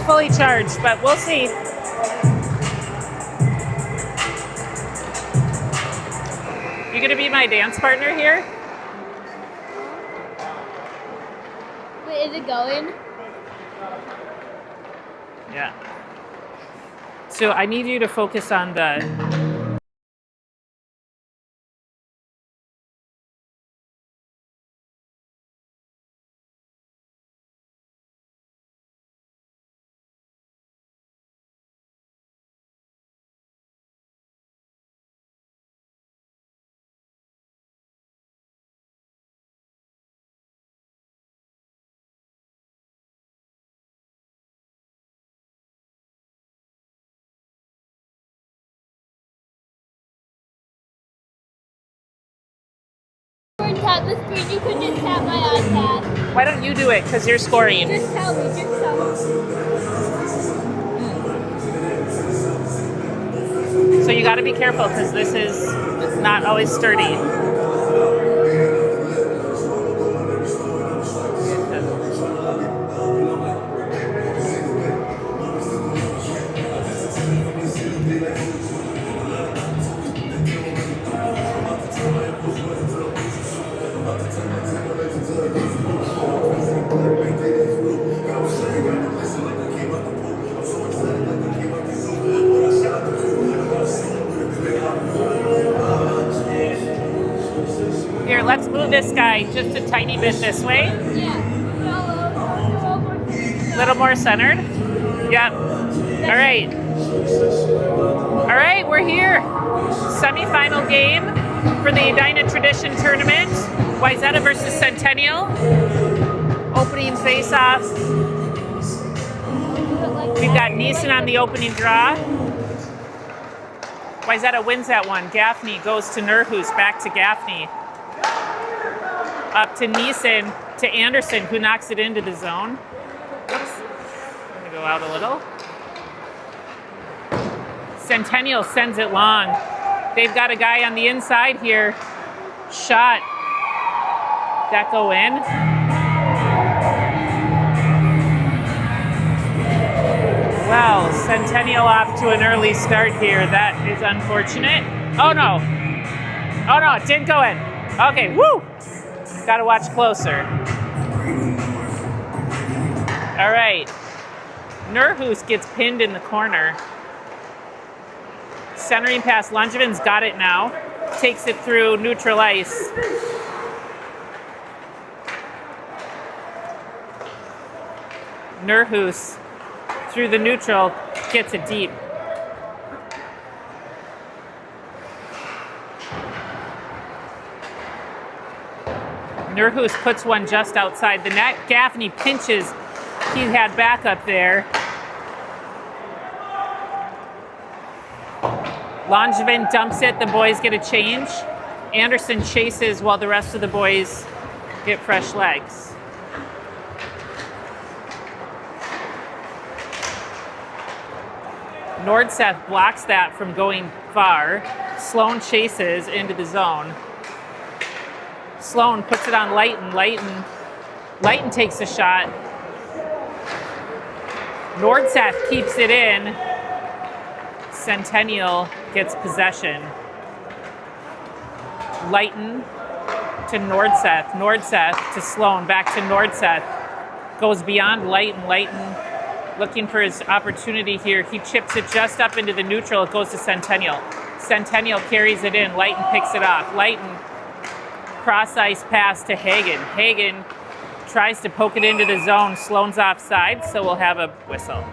fully charged, but we'll see. You gonna be my dance partner here? Wait, is it going? Yeah. So I need you to focus on the... Tap the screen, you could just tap my iPad. Why don't you do it, because you're scoring. Just tell me, just tell me. So you got to be careful, because this is not always sturdy. Here, let's move this guy just a tiny bit this way. Yeah. A little more centered. Yep. All right. All right, we're here. Semi-final game for the Edina Tradition Tournament. Wayzata versus Centennial. Opening face-off. We've got Neeson on the opening draw. Wayzata wins that one. Gaffney goes to Nurhus, back to Gaffney. Up to Neeson, to Anderson, who knocks it into the zone. Oops. I'm gonna go out a little. Centennial sends it long. They've got a guy on the inside here. Shot. That go in? Well, Centennial off to an early start here. That is unfortunate. Oh no. Oh no, it didn't go in. Okay, woo! Gotta watch closer. All right. Nurhus gets pinned in the corner. Centering pass, Lungevin's got it now. Takes it through neutral ice. Nurhus through the neutral, gets it deep. Nurhus puts one just outside the net. Gaffney pinches. He had backup there. Langevin dumps it. The boys get a change. Anderson chases while the rest of the boys get fresh legs. Nordseth blocks that from going far. Sloan chases into the zone. Sloan puts it on Leighton. Leighton takes a shot. Nordseth keeps it in. Centennial gets possession. Leighton to Nordseth. Nordseth to Sloan. Back to Nordseth. Goes beyond Leighton. Leighton looking for his opportunity here. He chips it just up into the neutral. It goes to Centennial. Centennial carries it in. Leighton picks it off. Leighton cross ice pass to Hagen. Hagen tries to poke it into the zone. Sloan's offside, so we'll have a whistle.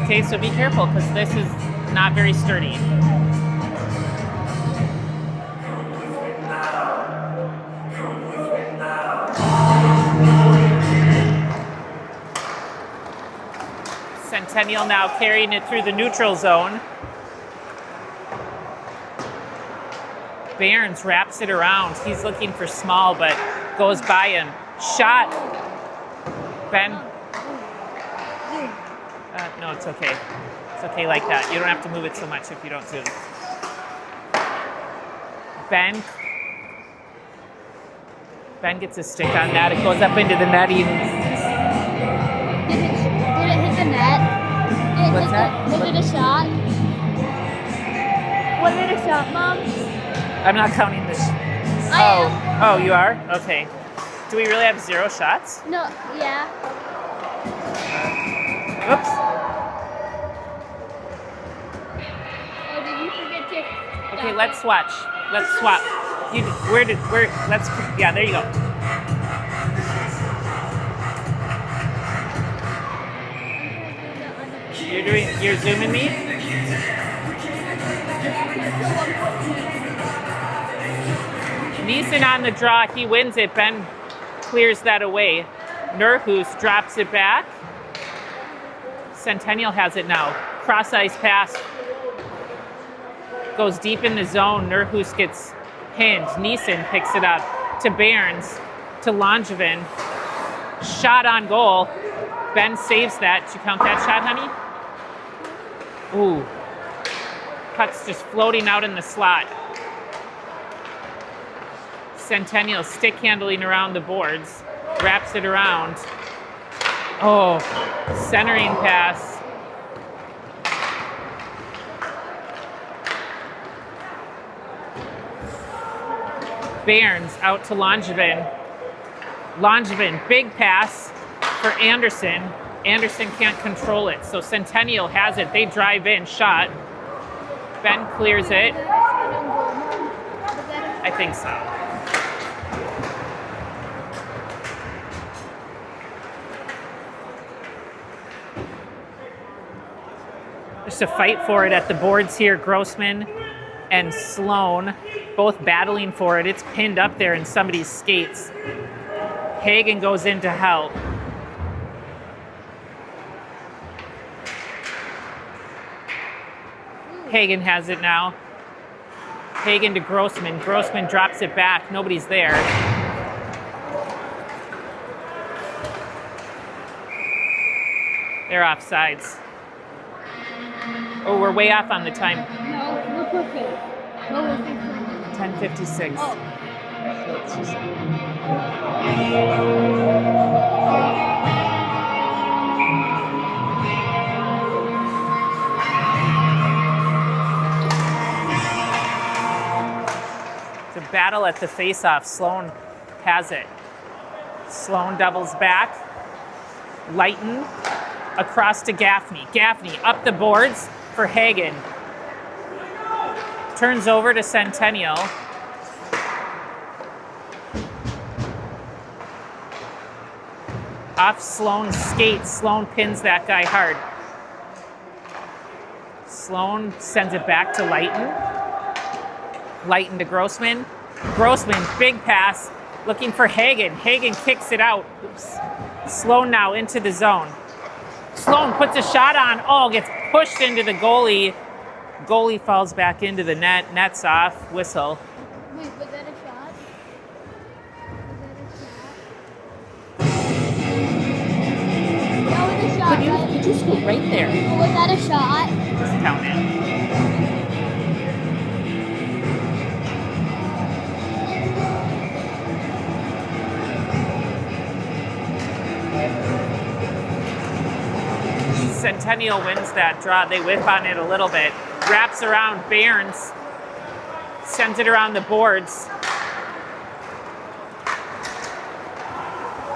Okay, so be careful because this is not very sturdy. Centennial now carrying it through the neutral zone. Barnes wraps it around. He's looking for Small, but goes by him. Shot. Ben. No, it's okay. It's okay like that. You don't have to move it so much if you don't do it. Ben Ben gets a stick on that. It goes up into the netting. Did it hit the net? What's that? Was it a shot? Was it a shot, Mom? I'm not counting this. I am. Oh, you are? Okay. Do we really have 0 shots? No, yeah. Oops. Oh, did you forget to... Okay, let's watch. Let's swap. Yeah, there you go. You're zooming me? Neeson on the draw, he wins it. Ben clears that away. Nurhus drops it back. Centennial has it now. Cross ice pass. Goes deep in the zone. Nurhus gets pinned. Neeson picks it up to Barnes, to Langevin. Shot on goal. Ben saves that. Did you count that shot, honey? Ooh. Puck's just floating out in the slot. Centennial stick handling around the boards. Wraps it around. Oh, centering pass. Barnes out to Langevin. Langevin, big pass for Anderson. Anderson can't control it, so Centennial has it. They drive in, shot. Ben clears it. I think so. Just a fight for it at the boards here. Grossman and Sloan both battling for it. It's pinned up there in somebody's skates. Hagen goes in to help. Hagen has it now. Hagen to Grossman. Grossman drops it back. Nobody's there. They're offsides. Oh, we're way off on the time. No, we're perfect. What was it? 10:56. Oh. Let's just... It's a battle at the face-off. Sloan has it. Sloan doubles back. Lighten across to Gaffney. Gaffney up the boards for Hagen. Turns over to Centennial. Off Sloan's skates. Sloan pins that guy hard. Sloan sends it back to Lighten. Lighten to Grossman. Grossman, big pass, looking for Hagen. Hagen kicks it out. Oops. Sloan now into the zone. Sloan puts a shot on. Oh, gets pushed into the goalie. Goalie falls back into the net. Net's off. Whistle. Wait, was that a shot? That was a shot, right? You just go right there. Was that a shot? Just count it. Centennial wins that draw. They whiff on it a little bit. Wraps around Barnes. Sends it around the boards.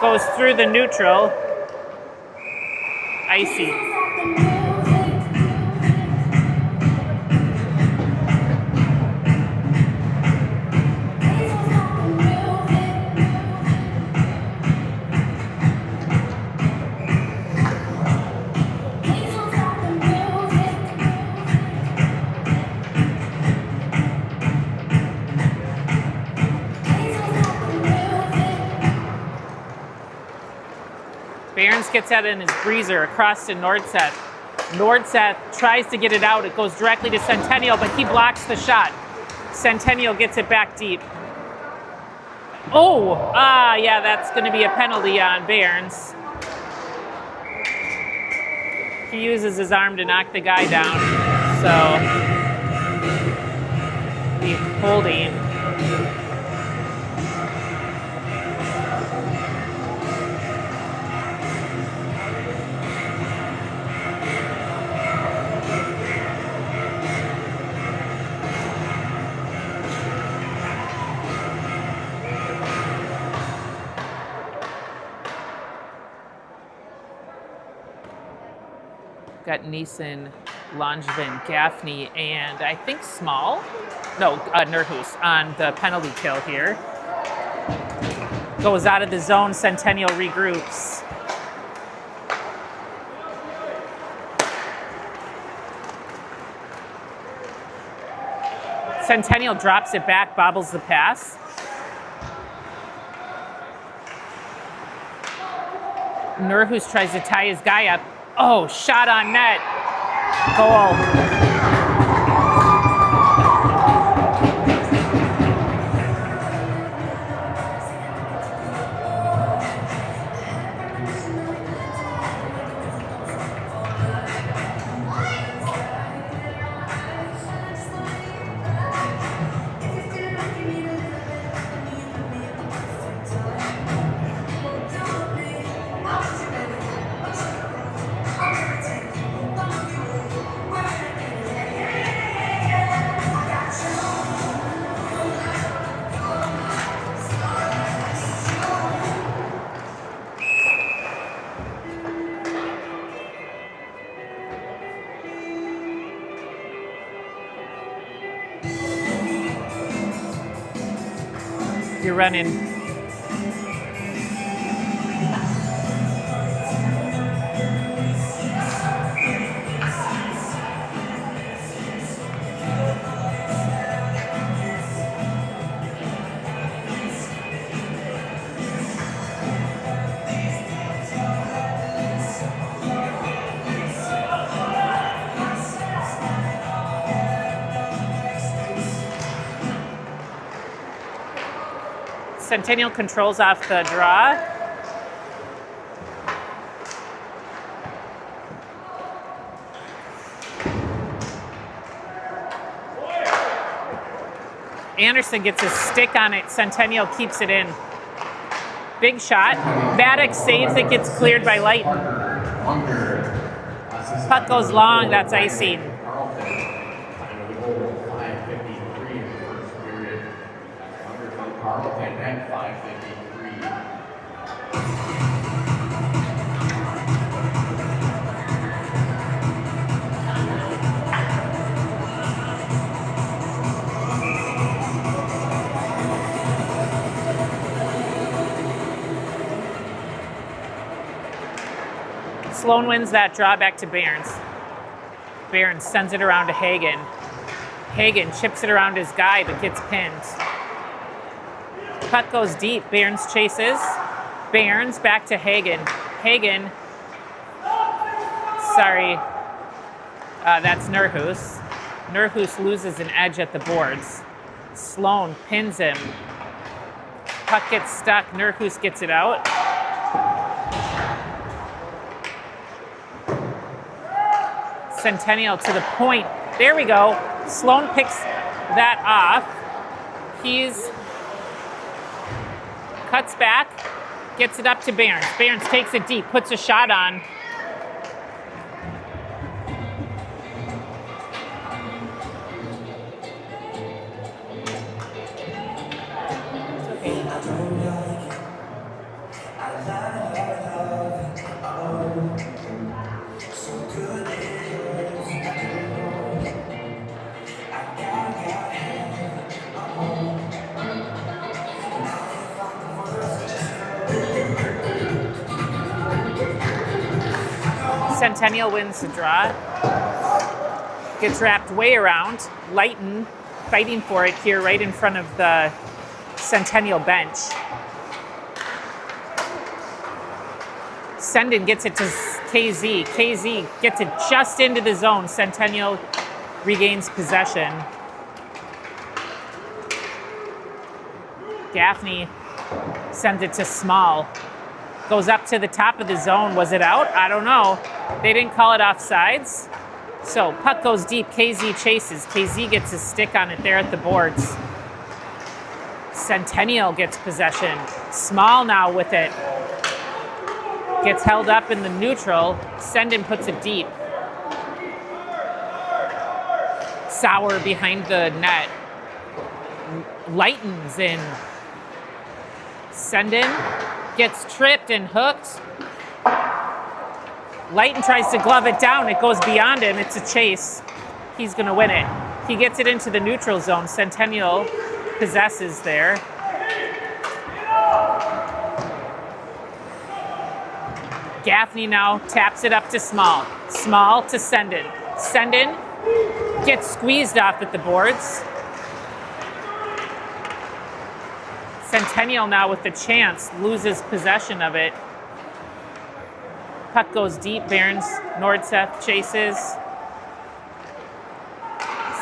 Goes through the neutral. Icy. Barnes gets that in his breezer across to Nordseth. Nordseth tries to get it out. It goes directly to Centennial, but he blocks the shot. Centennial gets it back deep. Oh, yeah, that's going to be a penalty on Barnes. He uses his arm to knock the guy down. So, the holding. Got Neeson, Langevin, Gaffney, and I think Small. No, Nurhus on the penalty kill here. Goes out of the zone. Centennial regroups. Centennial drops it back, bobbles the pass. Nurhus tries to tie his guy up. Oh, shot on net. Goal. You're running. Centennial controls off the draw. Anderson gets a stick on it. Centennial keeps it in. Big shot. Maddox saves it, gets cleared by Lighton. Puck goes long, that's icing. Sloan wins that draw back to Barnes. Barnes sends it around to Hagen. Hagen chips it around his guy but gets pinned. Puck goes deep. Barnes chases. Barnes back to Hagen. Hagen. Sorry. That's Nurhus. Nurhus loses an edge at the boards. Sloan pins him. Puck gets stuck. Nurhus gets it out. Centennial to the point. There we go. Sloan picks that off. He's cuts back, gets it up to Barnes. Barnes takes it deep, puts a shot on. Centennial wins the draw. Gets wrapped way around. Lighton fighting for it here right in front of the Centennial bench. Sendin gets it to KZ. KZ gets it just into the zone. Centennial regains possession. Gaffney sends it to Small. Goes up to the top of the zone. Was it out? I don't know. They didn't call it offsides. So puck goes deep. KZ chases. KZ gets a stick on it there at the boards. Centennial gets possession. Small now with it. Gets held up in the neutral. Sendin puts it deep. Sauer behind the net. Lighten's in. Sendin gets tripped and hooked. Lighton tries to glove it down. It goes beyond him. It's a chase. He's going to win it. He gets it into the neutral zone. Centennial possesses there. Gaffney now taps it up to Small. Small to Sendin. Sendin gets squeezed off at the boards. Centennial now with the chance loses possession of it. Puck goes deep. Barons, Nordseth chases.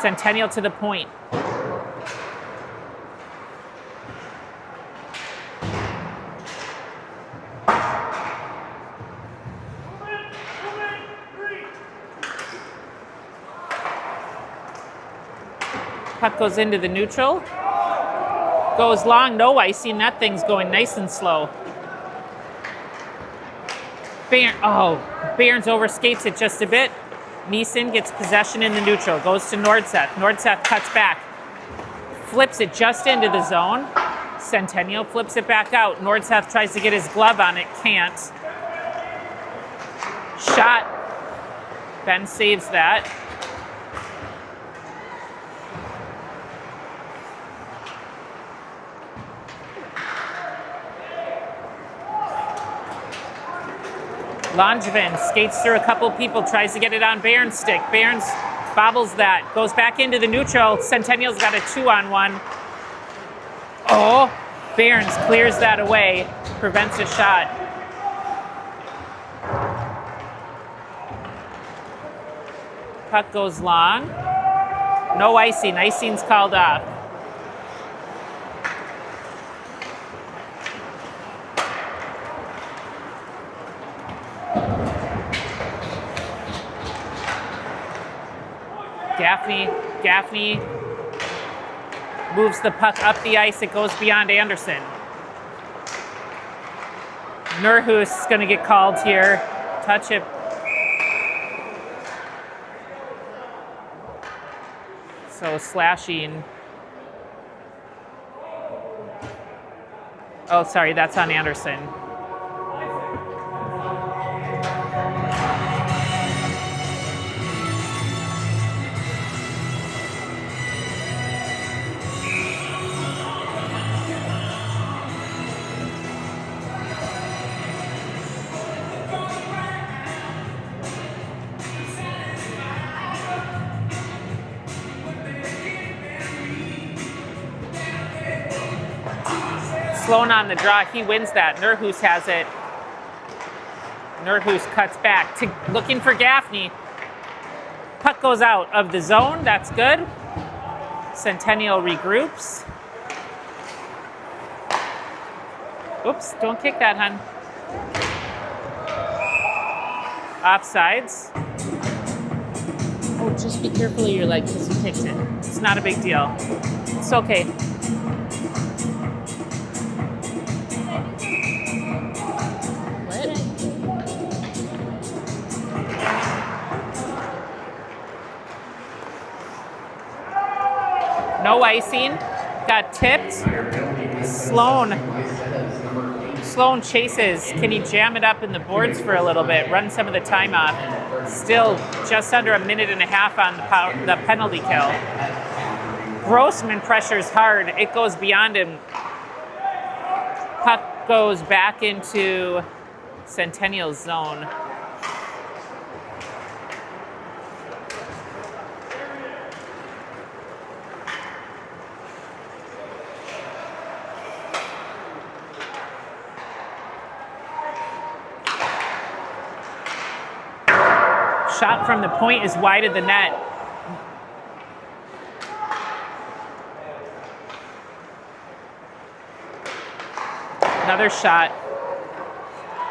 Centennial to the point. Puck goes into the neutral. Goes long, no icing. That thing's going nice and slow. Barons overskates it just a bit. Neeson gets possession in the neutral. Goes to Nordseth. Nordseth cuts back. Flips it just into the zone. Centennial flips it back out. Nordseth tries to get his glove on it. Can't. Shot. Ben saves that. Langevin skates through a couple people, tries to get it on Barron's stick. Barron's bobbles that, goes back into the neutral. Centennial's got a 2-on-1. Oh, Barron's clears that away, prevents a shot. Puck goes long. No icing. Icing's called off. Gaffney moves the puck up the ice. It goes beyond Anderson. Nurhus is going to get called here. Touch it. So slashing. Oh, sorry, that's on Anderson. Sloan on the draw, he wins that. Nurhus has it. Nurhus cuts back, looking for Gaffney. Puck goes out of the zone, that's good. Centennial regroups. Oops, don't kick that, hun. Offsides. Oh, just be careful of your leg because you kicked it. It's not a big deal. It's okay. No icing. Got tipped. Sloan chases. Can he jam it up in the boards for a little bit? Run some of the time off. Still just under a minute and a half on the penalty kill. Grossman pressures hard. It goes beyond him. Puck goes back into Centennial's zone. Shot from the point is wide of the net. Another shot.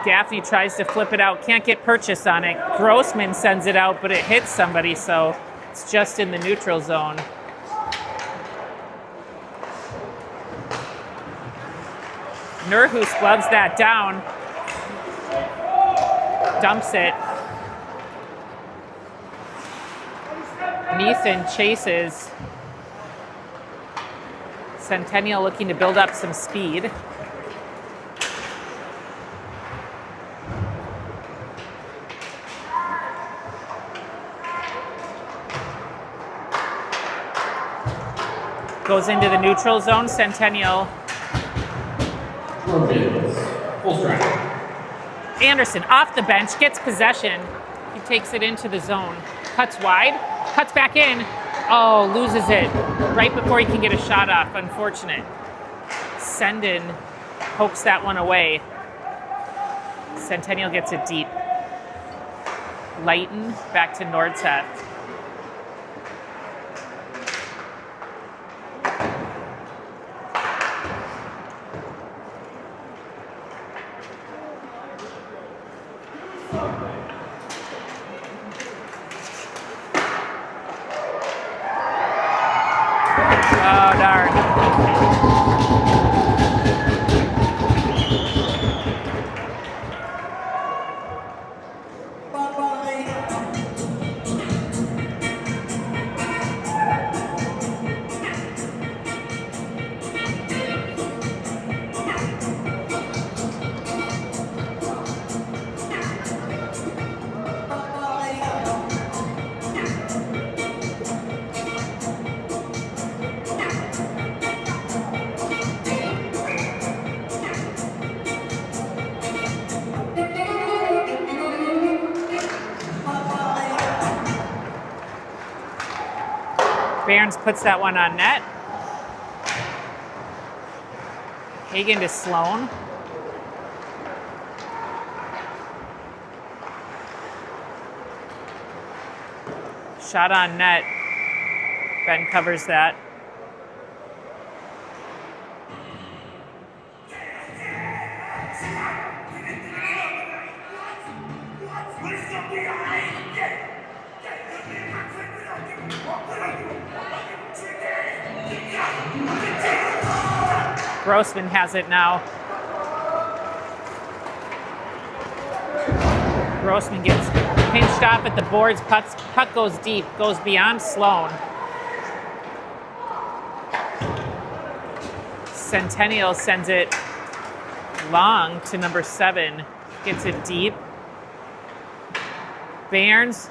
Gaffney tries to flip it out, can't get purchase on it. Grossman sends it out, but it hits somebody, so it's just in the neutral zone. Nurhus gloves that down. Dumps it. Neeson chases. Centennial looking to build up some speed. Goes into the neutral zone. Centennial. Full strike. Anderson off the bench, gets possession. He takes it into the zone. Cuts wide, cuts back in. Oh, loses it right before he can get a shot off. Unfortunate. Sendin pokes that one away. Centennial gets it deep. Leighton back to Nordseth. Oh, darn. Barnes puts that one on net. Hagen to Sloan. Shot on net. Ben covers that. Grossman has it now. Grossman gets pinched off at the boards. Puck goes deep, goes beyond Sloan. Centennial sends it long to number 7. Gets it deep. Barnes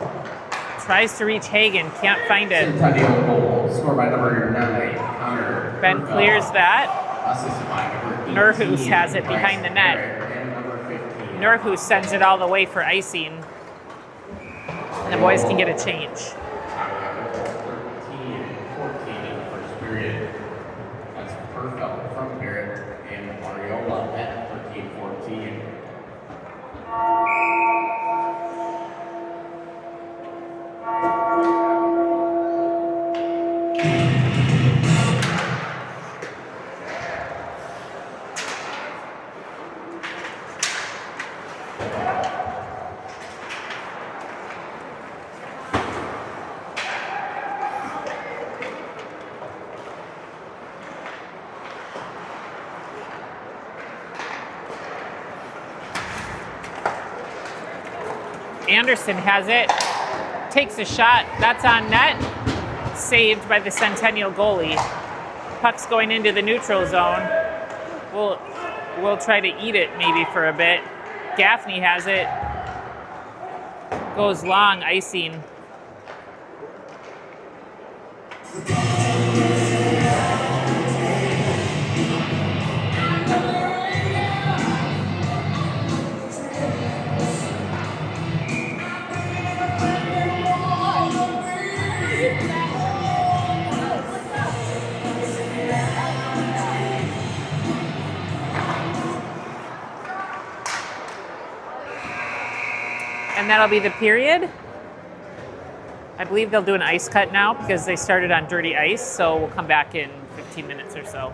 tries to reach Hagen, can't find it. Centennial goal, scored by number 9, Connor. Ben clears that. Assisted by number 18, Nurhus has it behind the net. and number 15. Nurhus sends it all the way for icing. And the boys can get a change. 13, 14 in the first period. That's Perfeld from Barrett and Mariola at 13-14. Anderson has it, takes a shot, that's on net, saved by the Centennial goalie. Puck's going into the neutral zone. We'll try to eat it maybe for a bit. Gaffney has it, goes long, icing. And that'll be the period. I believe they'll do an ice cut now because they started on dirty ice, so we'll come back in 15 minutes or so.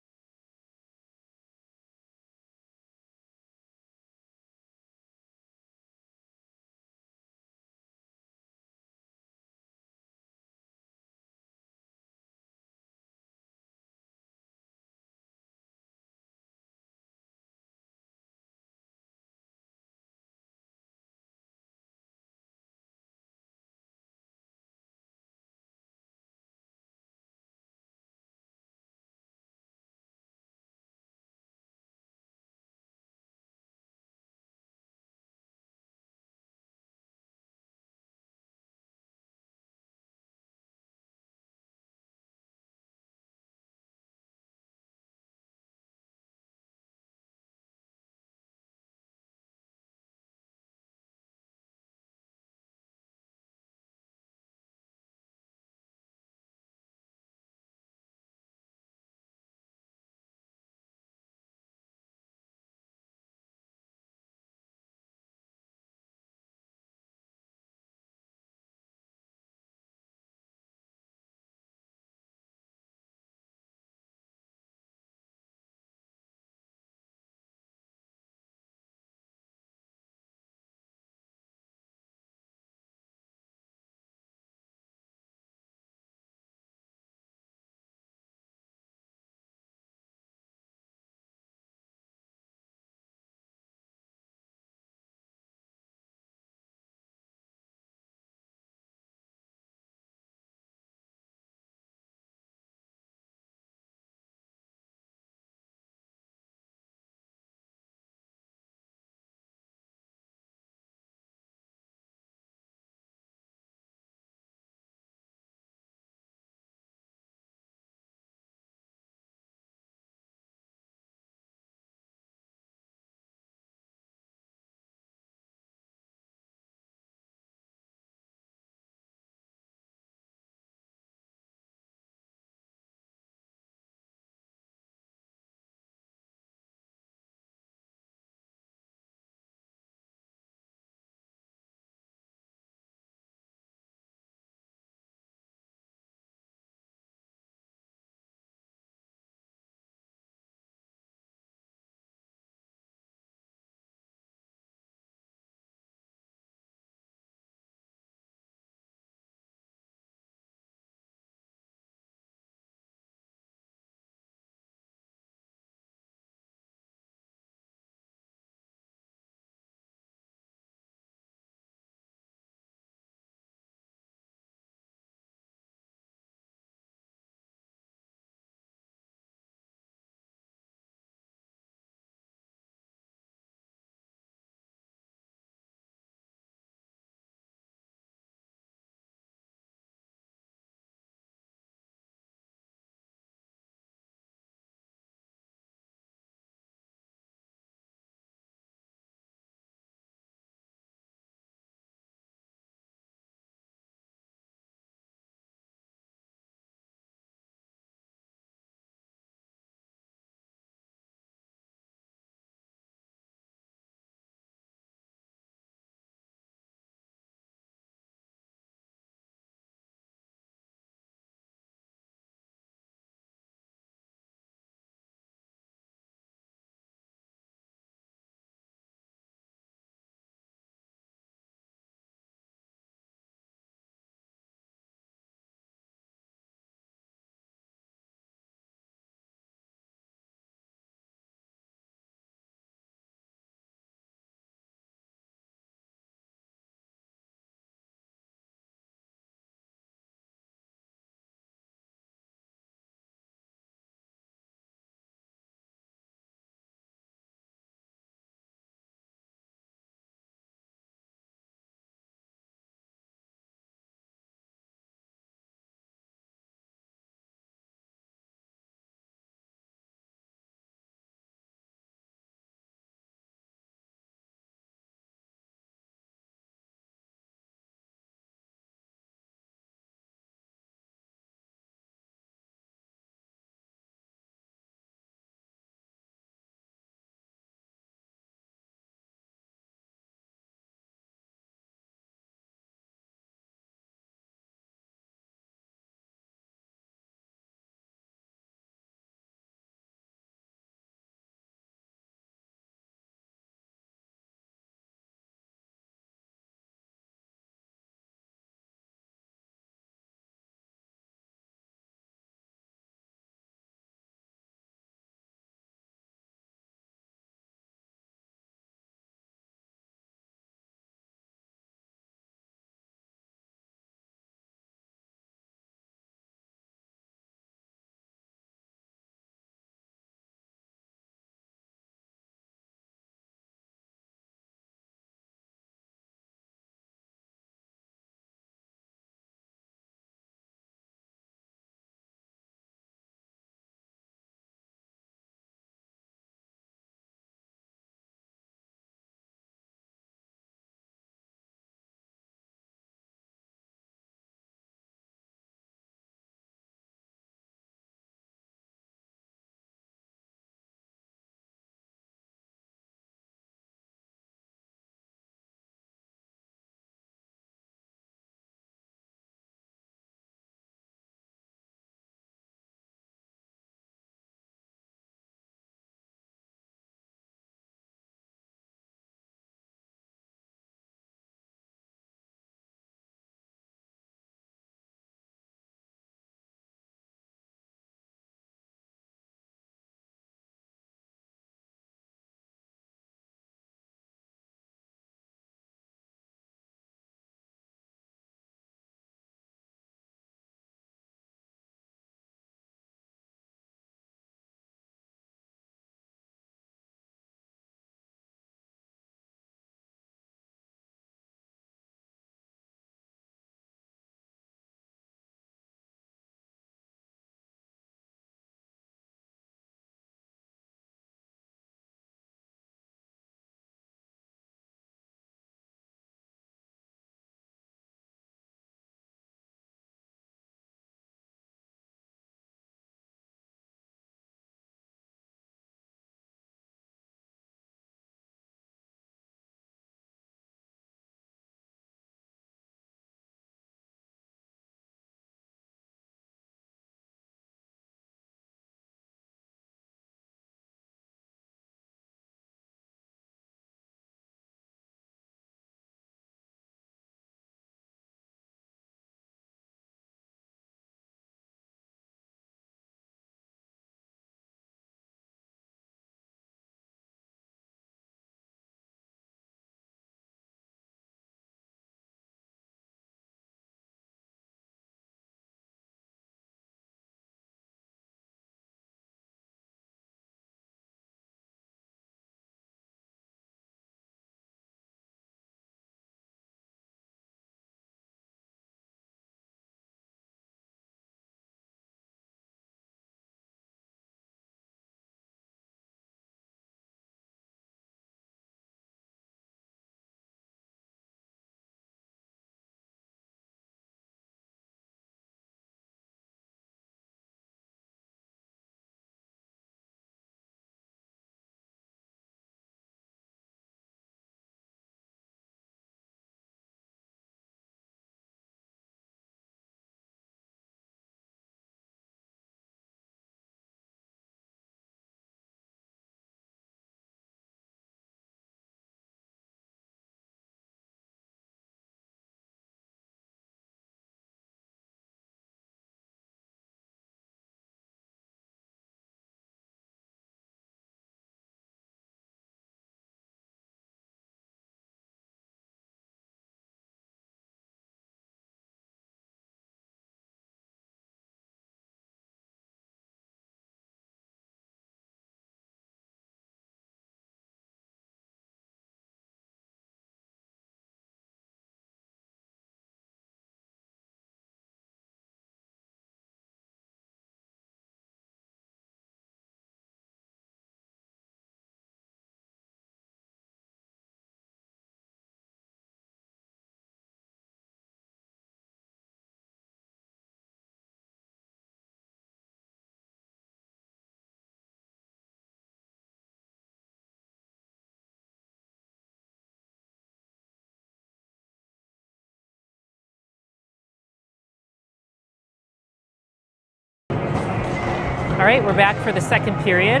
All right, we're back for the second period.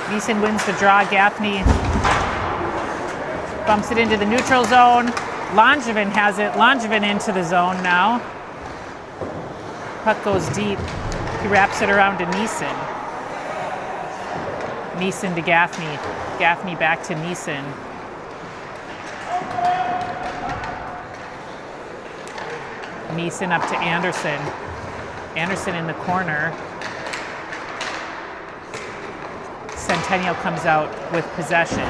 Neeson wins the draw. Gaffney bumps it into the neutral zone. Langevin has it. Langevin into the zone now. Puck goes deep. He wraps it around to Neeson. Neeson to Gaffney. Gaffney back to Neeson. Neeson up to Anderson. Anderson in the corner. Centennial comes out with possession.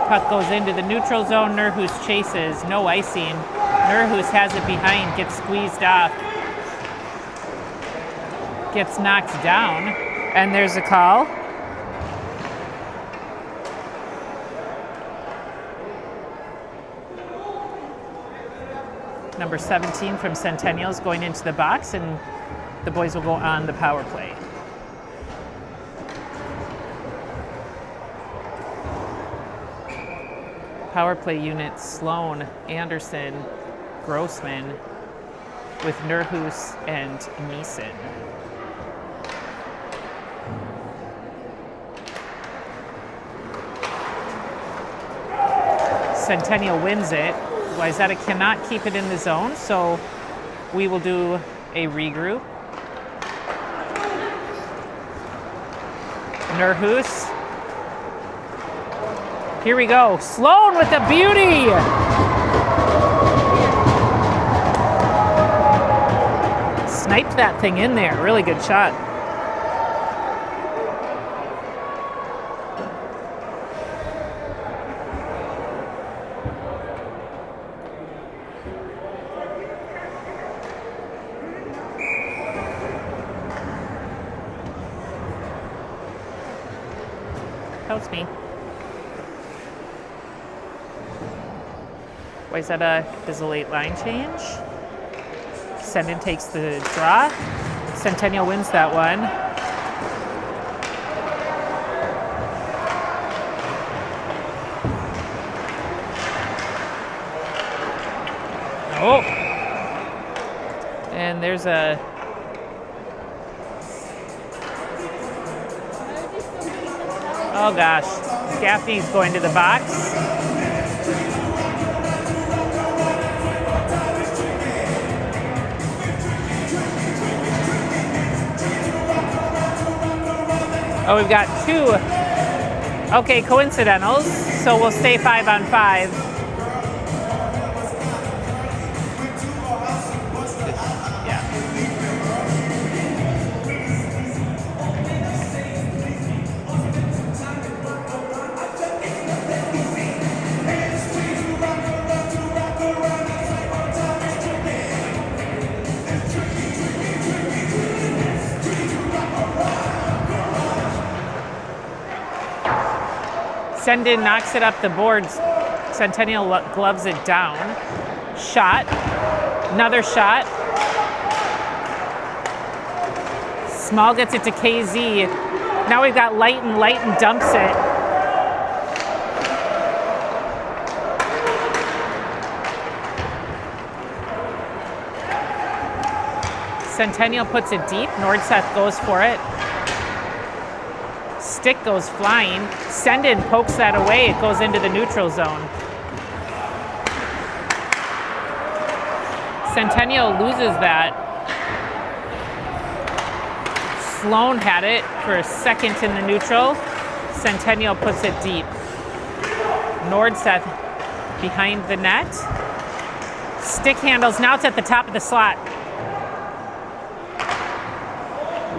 Puck goes into the neutral zone. Nerhus chases. No icing. Nerhus has it behind. Gets squeezed off. Gets knocked down. And there's a call. Number 17 from Centennial is going into the box, and the boys will go on the power play. Power play unit: Sloan, Anderson, Grossman, with Nerhus and Neeson. Centennial wins it. Wayzata cannot keep it in the zone, so we will do a regroup. Nerhus. Here we go. Sloan with the beauty. Sniped that thing in there. Really good shot. Helps me. Wayzata does a late line change. Sendin takes the draw. Centennial wins that one. Oh! And there's a... Oh gosh, Gaffney's going to the box. Oh, we've got two. Okay, coincidentals, so we'll stay 5-on-5. Sendin knocks it up the boards. Centennial gloves it down. Shot. Another shot. Small gets it to KZ. Now we've got Lighton. Lighton dumps it. Centennial puts it deep. Nordseth goes for it. Stick goes flying. Sendin pokes that away. It goes into the neutral zone. Centennial loses that. Sloan had it for a second in the neutral. Centennial puts it deep. Nordseth behind the net. Stick handles. Now it's at the top of the slot.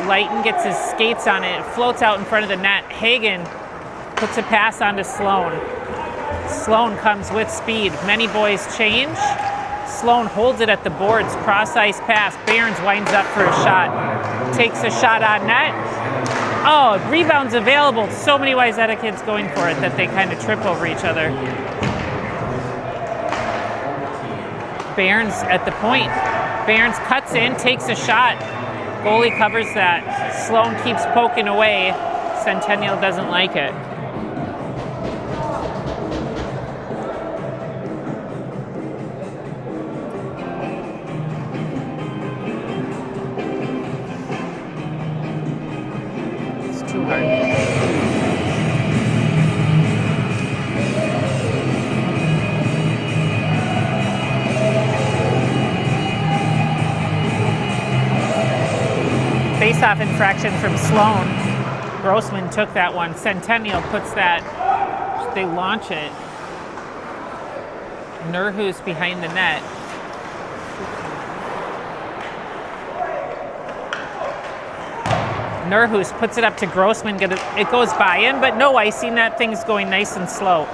Lighton gets his skates on it. It floats out in front of the net. Hagen puts a pass onto Sloan. Sloan comes with speed. Many boys change. Sloan holds it at the boards. Cross ice pass. Behrens winds up for a shot. Takes a shot on net. Oh, rebounds available. So many Wayzata kids going for it that they kind of trip over each other. Behrens at the point. Behrens cuts in, takes a shot. Goalie covers that. Sloan keeps poking away. Centennial doesn't like it. face-off infraction from Sloan. Grossman took that one. Centennial puts that, they launch it. Nurhus behind the net. Nurhus puts it up to Grossman. It goes by in, but no icing. That thing's going nice and slow.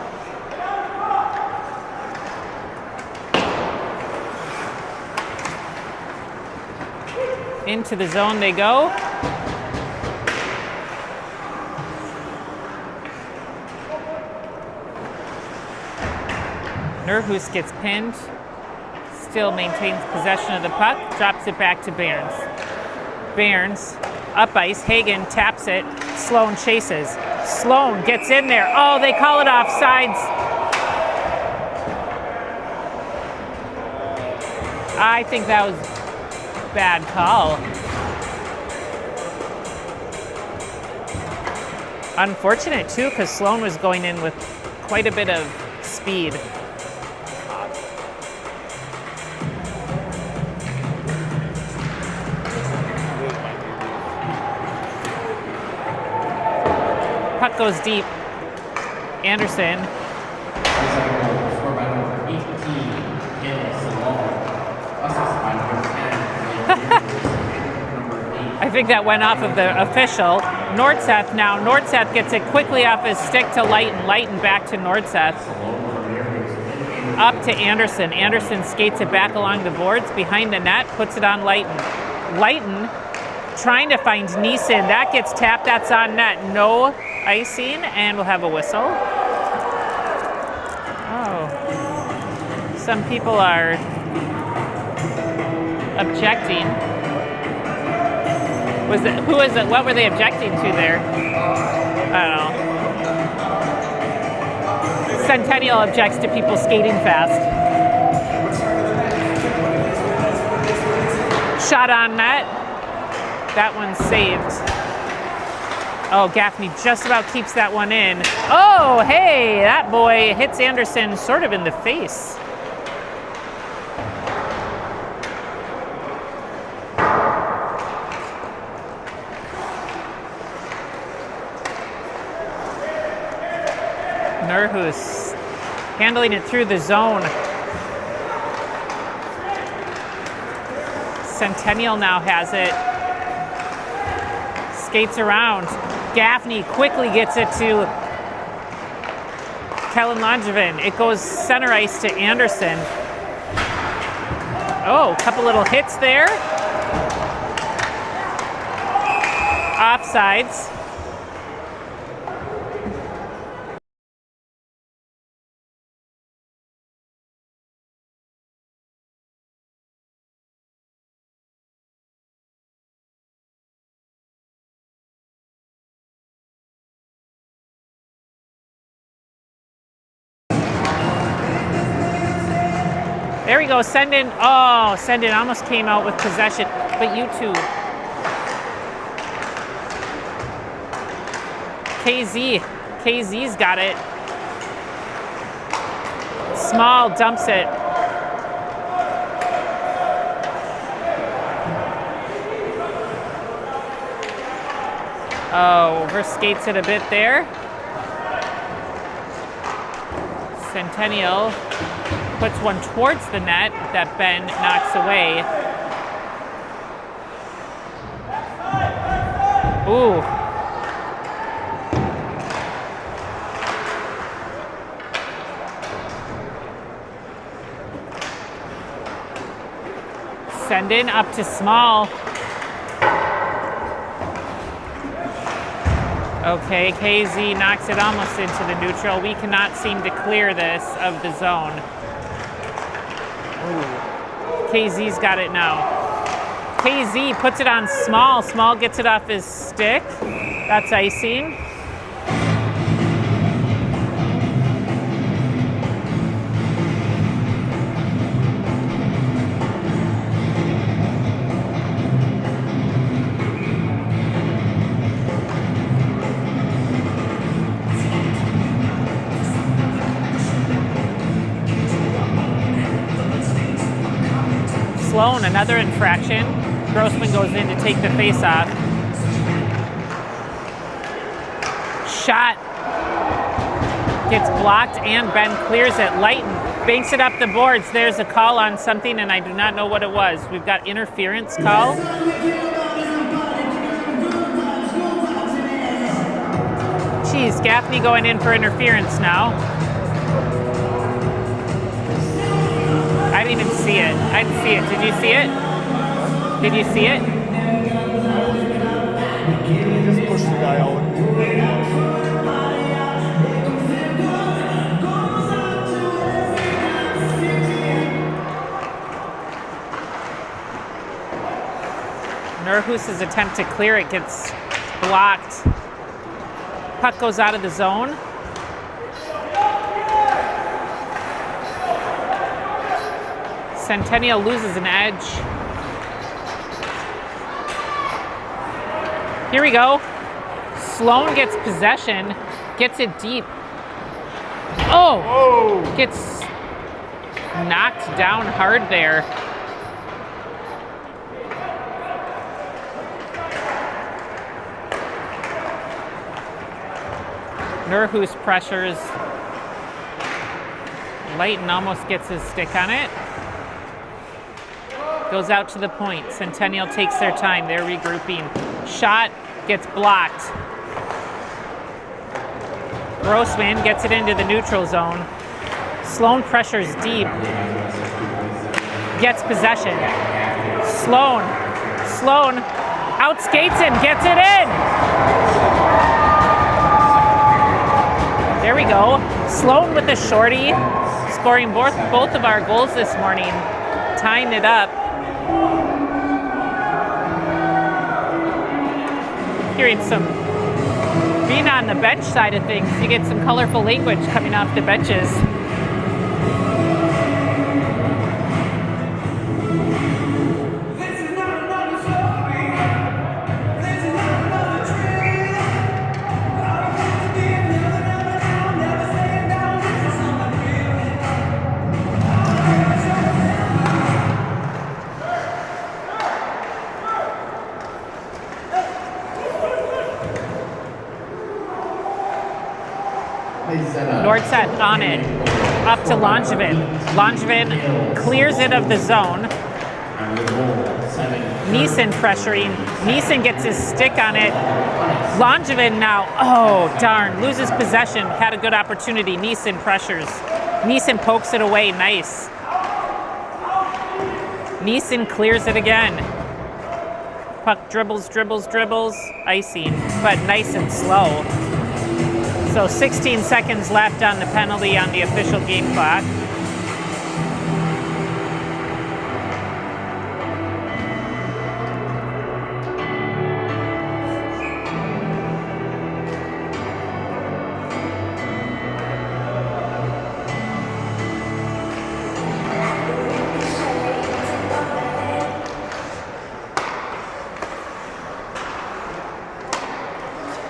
Into the zone they go. Nurhus gets pinned, still maintains possession of the puck, drops it back to Barnes. Barnes, up ice, Hagen taps it, Sloan chases. Sloan gets in there. Oh, they call it offsides. I think that was a bad call. Unfortunate too, because Sloan was going in with quite a bit of speed. Puck goes deep. Anderson. I think that went off of the official. Nordseth now. Nordseth gets it quickly off his stick to Leighton. Leighton back to Nordseth. Up to Anderson. Anderson skates it back along the boards behind the net, puts it on Leighton. Leighton trying to find Neeson. That gets tapped. That's on net. No icing, and we'll have a whistle. Oh. Some people are objecting. Who is it? What were they objecting to there? I don't know. Centennial objects to people skating fast. Shot on net. That one's saved. Oh, Gaffney just about keeps that one in. Oh, hey, that boy hits Anderson sort of in the face. Nurhus handling it through the zone. Centennial now has it. Skates around. Gaffney quickly gets it to Kellen Langevin. It goes center ice to Anderson. Oh, a couple little hits there. Offsides. There we go, Sendin. Oh, Sendin almost came out with possession, but you two. KZ's got it. Small dumps it. Oh, over skates it a bit there. Centennial puts one towards the net that Ben knocks away. Ooh. Send in up to Small. Okay, KZ knocks it almost into the neutral. We cannot seem to clear this of the zone. Ooh. KZ's got it now. KZ puts it on Small. Small gets it off his stick. That's icing. Sloan, another infraction. Grossman goes in to take the face off. Shot. Gets blocked and Ben clears it. Lighten banks it up the boards. There's a call on something and I do not know what it was. We've got interference call. Geez, Gaffney going in for interference now. I didn't even see it. I didn't see it. Did you see it? Did you see it? Just push the guy out. Nurhus's attempt to clear it gets blocked. Puck goes out of the zone. Centennial loses an edge. Here we go. Sloan gets possession, gets it deep. Oh! Oh! Gets knocked down hard there. Nurhus pressures. Leighton almost gets his stick on it. Goes out to the point. Centennial takes their time. They're regrouping. Shot gets blocked. Grossman gets it into the neutral zone. Sloan pressures deep. Gets possession. Sloan outskates him, gets it in. There we go. Sloan with a shorty, scoring both of our goals this morning, tying it up. Hearing some, being on the bench side of things, you get some colorful language coming off the benches. Nordseth on it, up to Langevin. Langevin clears it of the zone. Neeson pressuring. Neeson gets his stick on it. Langevin now, oh darn, loses possession. Had a good opportunity. Neeson pressures. Neeson pokes it away, nice. Neeson clears it again. Puck dribbles. Icing, but nice and slow. So 16 seconds left on the penalty on the official game clock.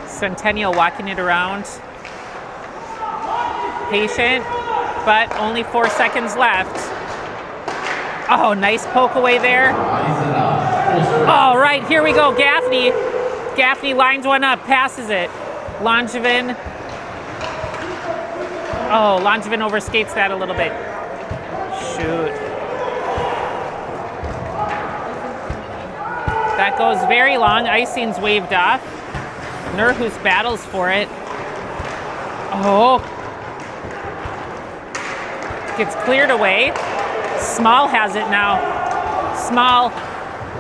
Centennial walking it around. Patient, but only 4 seconds left. Oh, nice poke away there. All right, here we go. Gaffney. Gaffney lines one up, passes it. Langevin. Oh, Langevin overskates that a little bit. Shoot. That goes very long. Icing's waved off. Nurhus battles for it. Oh. Gets cleared away. Small has it now. Small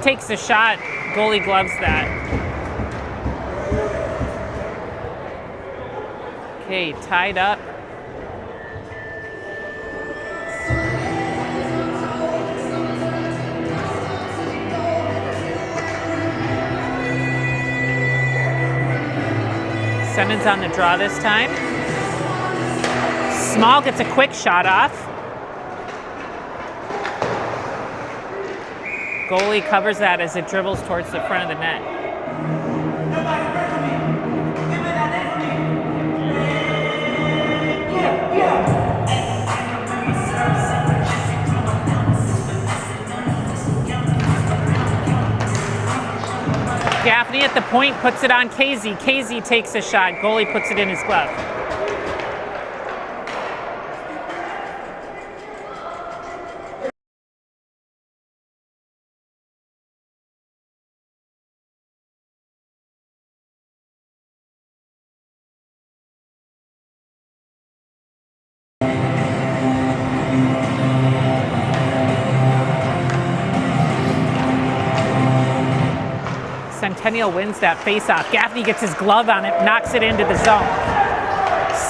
takes a shot. Goalie gloves that. Okay, tied up. Sennon's on the draw this time. Small gets a quick shot off. Goalie covers that as it dribbles towards the front of the net. Gaffney at the point, puts it on KZ. KZ takes a shot. Goalie puts it in his glove. Centennial wins that faceoff. Gaffney gets his glove on it, knocks it into the zone.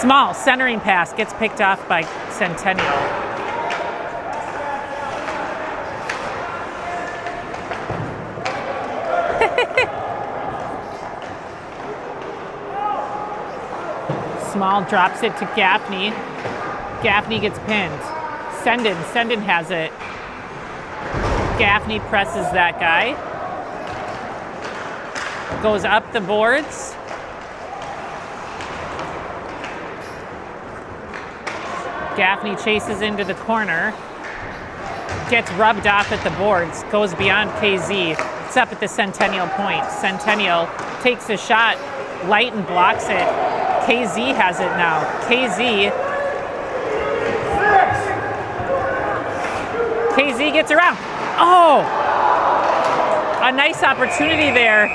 Small centering pass gets picked off by Centennial. Small drops it to Gaffney. Gaffney gets pinned. Sendin has it. Gaffney presses that guy. Goes up the boards. Gaffney chases into the corner. Gets rubbed off at the boards. Goes beyond KZ. It's up at the Centennial point. Centennial takes a shot. Lighton blocks it. KZ has it now. KZ gets around. Oh! A nice opportunity there.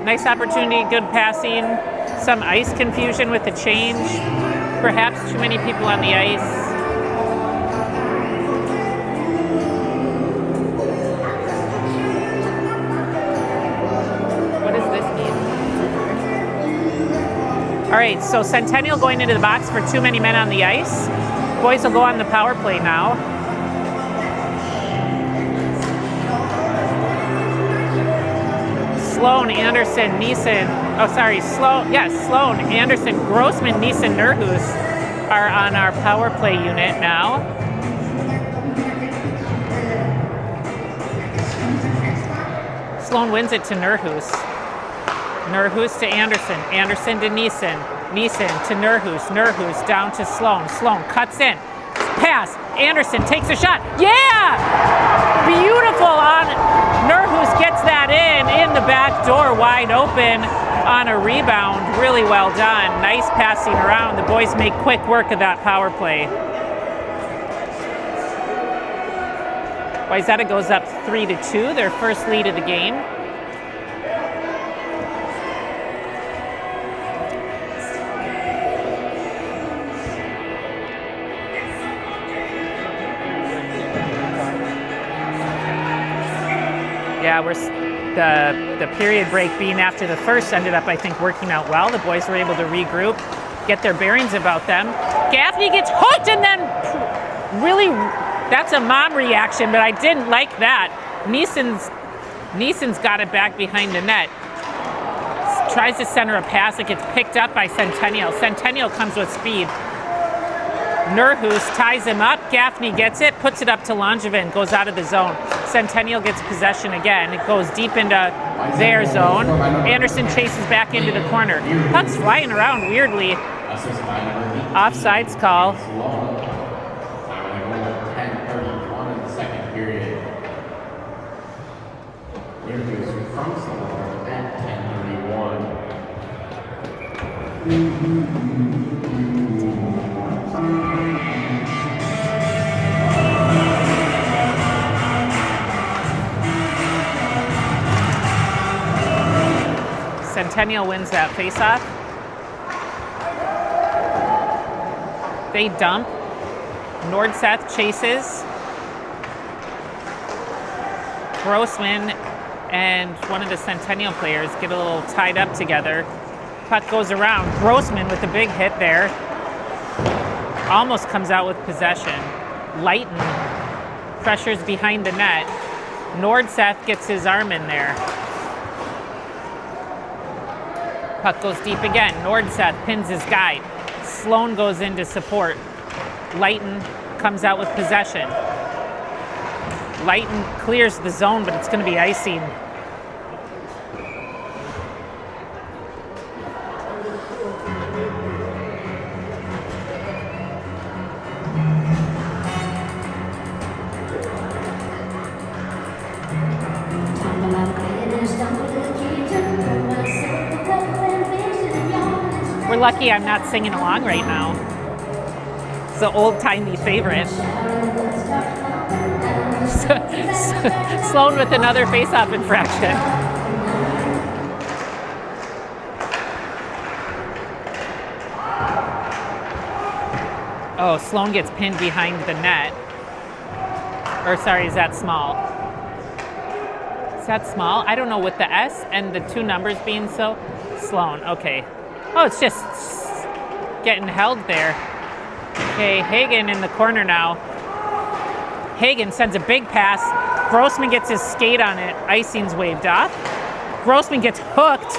Nice opportunity, good passing, some ice confusion with the change, perhaps too many people on the ice. What does this mean? All right, so Centennial going into the box for too many men on the ice. Boys will go on the power play now. Sloan, Anderson, Neeson. Sloan, Anderson, Grossman, Neeson, Nerhus are on our power play unit now. Sloan wins it to Nerhus. Nerhus to Anderson. Anderson to Neeson. Neeson to Nerhus. Nerhus down to Sloan. Sloan cuts in. Pass. Anderson takes a shot. Yeah! Beautiful on Nerhus gets that in the back door, wide open on a rebound. Really well done. Nice passing around. The boys make quick work of that power play. Wayzata goes up 3-2, their first lead of the game. Yeah, the period break being after the first ended up, I think, working out well. The boys were able to regroup, get their bearings about them. Gaffney gets hooked and then really, that's a mom reaction, but I didn't like that. Neeson's got it back behind the net. Tries to center a pass. It gets picked up by Centennial. Centennial comes with speed. Nerhus ties him up. Gaffney gets it, puts it up to Langevin, goes out of the zone. Centennial gets possession again. It goes deep into their zone. Anderson chases back into the corner. Puck's flying around weirdly. Offsides call. 10:31 in the second period. Nerhus from Sloan at 10:31. Centennial wins that faceoff. They dump. Nordseth chases. Grossman and one of the Centennial players get a little tied up together. Puck goes around. Grossman with a big hit there. Almost comes out with possession. Lighton pressures behind the net. Nordseth gets his arm in there. Puck goes deep again. Nordseth pins his guy. Sloan goes in to support. Lighton comes out with possession. Lighton clears the zone, but it's going to be icing. We're lucky I'm not singing along right now. It's an old-timey favorite. Sloan with another face-off infraction. Oh, Sloan gets pinned behind the net. Or sorry, is that small? Is that small? I don't know, with the S and the two numbers being so. Sloan, okay. Oh, it's just getting held there. Okay, Hagen in the corner now. Hagen sends a big pass. Grossman gets his skate on it. Icing's waved off. Grossman gets hooked.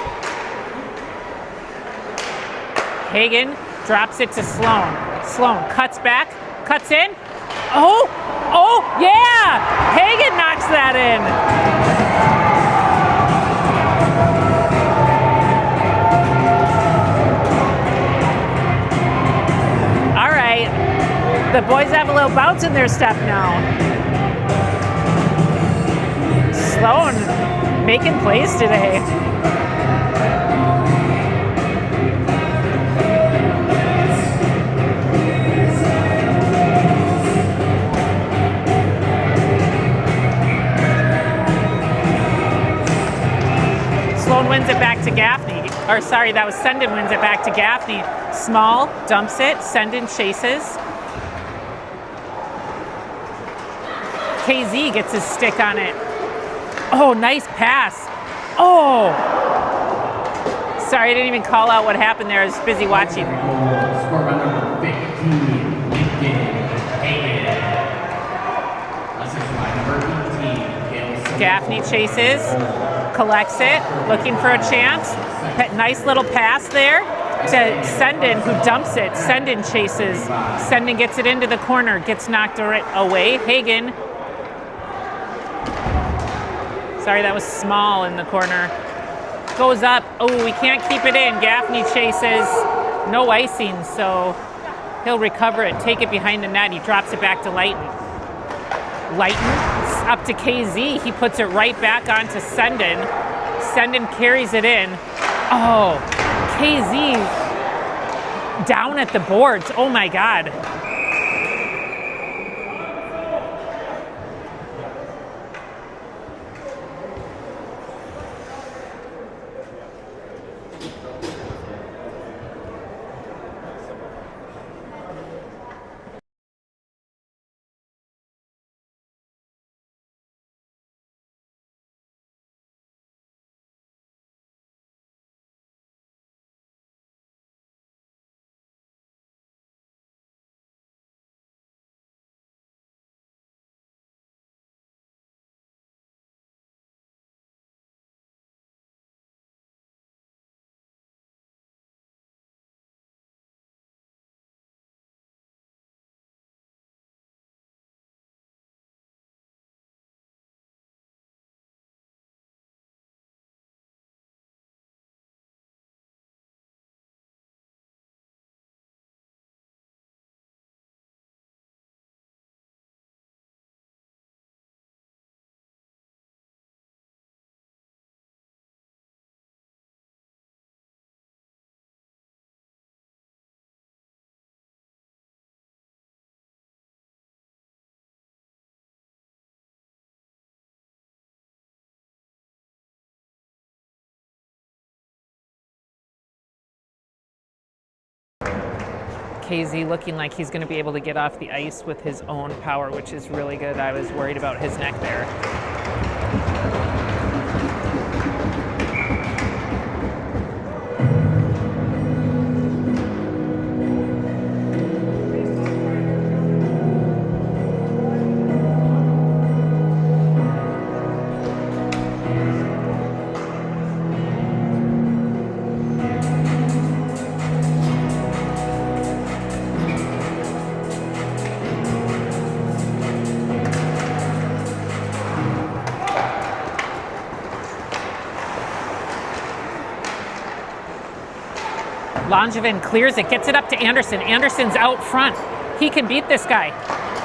Hagen drops it to Sloan. Sloan cuts back, cuts in. Oh, yeah! Hagen knocks that in. All right, the boys have a little bounce in their step now. Sloan making plays today. Sloan wins it back to Gaffney. Or sorry, that was Senden wins it back to Gaffney. Small dumps it. Senden chases. KZ gets his stick on it. Oh, nice pass. Oh! Sorry, I didn't even call out what happened there. I was busy watching. Score by number 15, Lincoln Hagen. Assist by number 18, Gaffney chases, collects it, looking for a chance. Nice little pass there to Senden, who dumps it. Senden chases. Senden gets it into the corner, gets knocked away. Hagen. Sorry, that was small in the corner. Goes up. Oh, we can't keep it in. Gaffney chases. No icing, so he'll recover it, take it behind the net. He drops it back to Leighton. Leighton up to KZ. He puts it right back onto Senden. Senden carries it in. Oh, KZ down at the boards. Oh my God. KZ looking like he's going to be able to get off the ice with his own power, which is really good. I was worried about his neck there. Langevin clears it, gets it up to Anderson. Anderson's out front. He can beat this guy.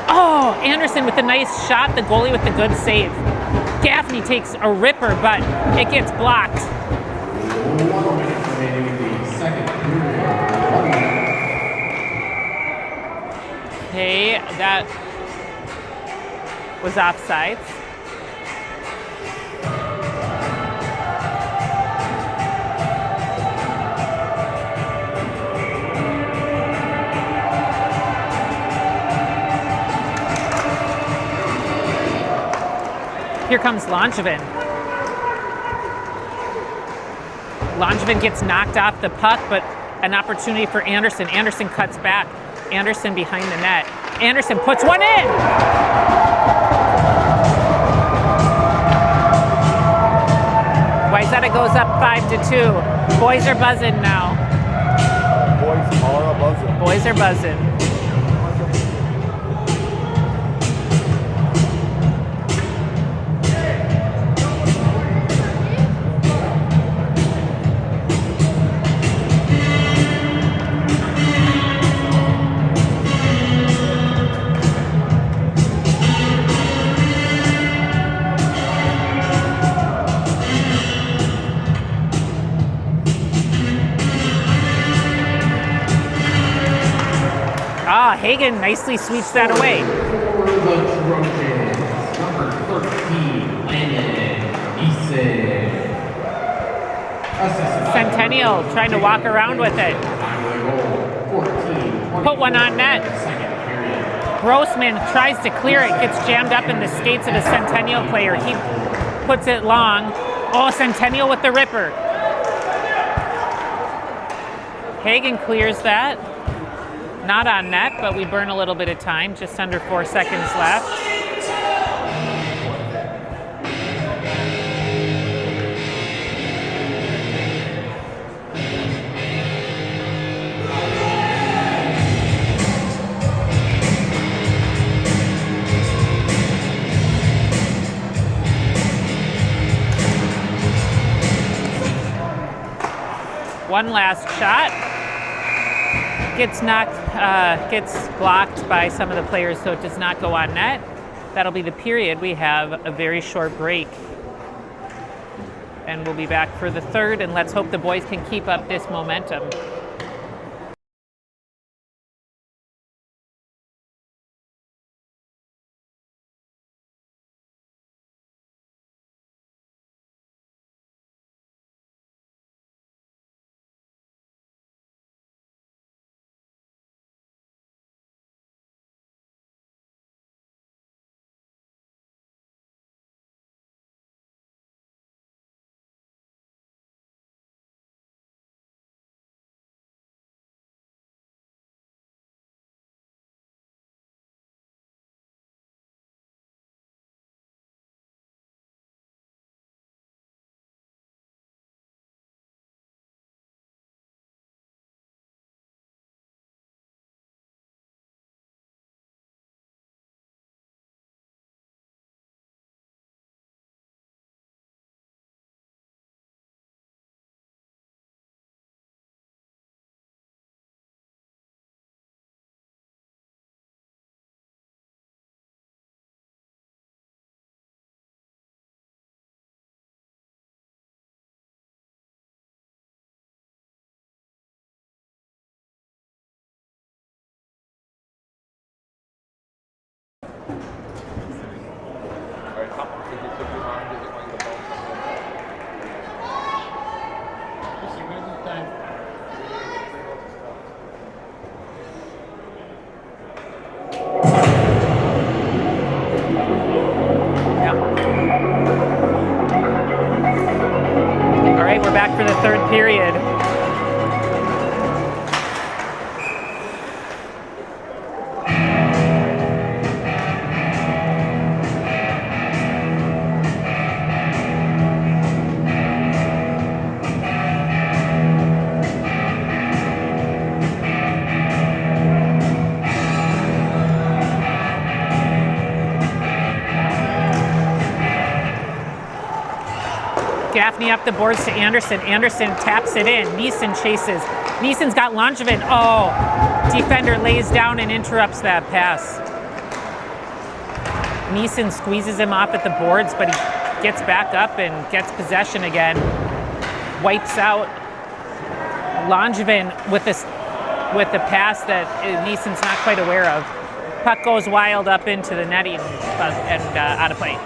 Oh, Anderson with a nice shot, the goalie with the good save. Gaffney takes a ripper, but it gets blocked. 1 minute remaining in the second period. that was offsides. Here comes Langevin. Langevin gets knocked off the puck, but an opportunity for Anderson. Anderson cuts back. Anderson behind the net. Anderson puts one in! Wayzata goes up 5-2. Boys are buzzing now. Boys are buzzing. Boys are buzzing. Hagen nicely sweeps that away. For the Trojans, number 13, Landon Eason. Centennial trying to walk around with it. Put one on net. Grossman tries to clear it, gets jammed up in the skates of a Centennial player. He puts it long. Oh, Centennial with the ripper. Hagen clears that. Not on net, but we burn a little bit of time, just under 4 seconds left. One last shot. Gets blocked by some of the players, so it does not go on net. That'll be the period. We have a very short break. And we'll be back for the third, and let's hope the boys can keep up this momentum. Back for the third period. Gaffney up the boards to Anderson. Anderson taps it in. Neeson chases. Neeson's got Langevin. Oh, defender lays down and interrupts that pass. Neeson squeezes him off at the boards, but he gets back up and gets possession again. Wipes out Langevin with the pass that Neeson's not quite aware of. Puck goes wild up into the netting and out of play.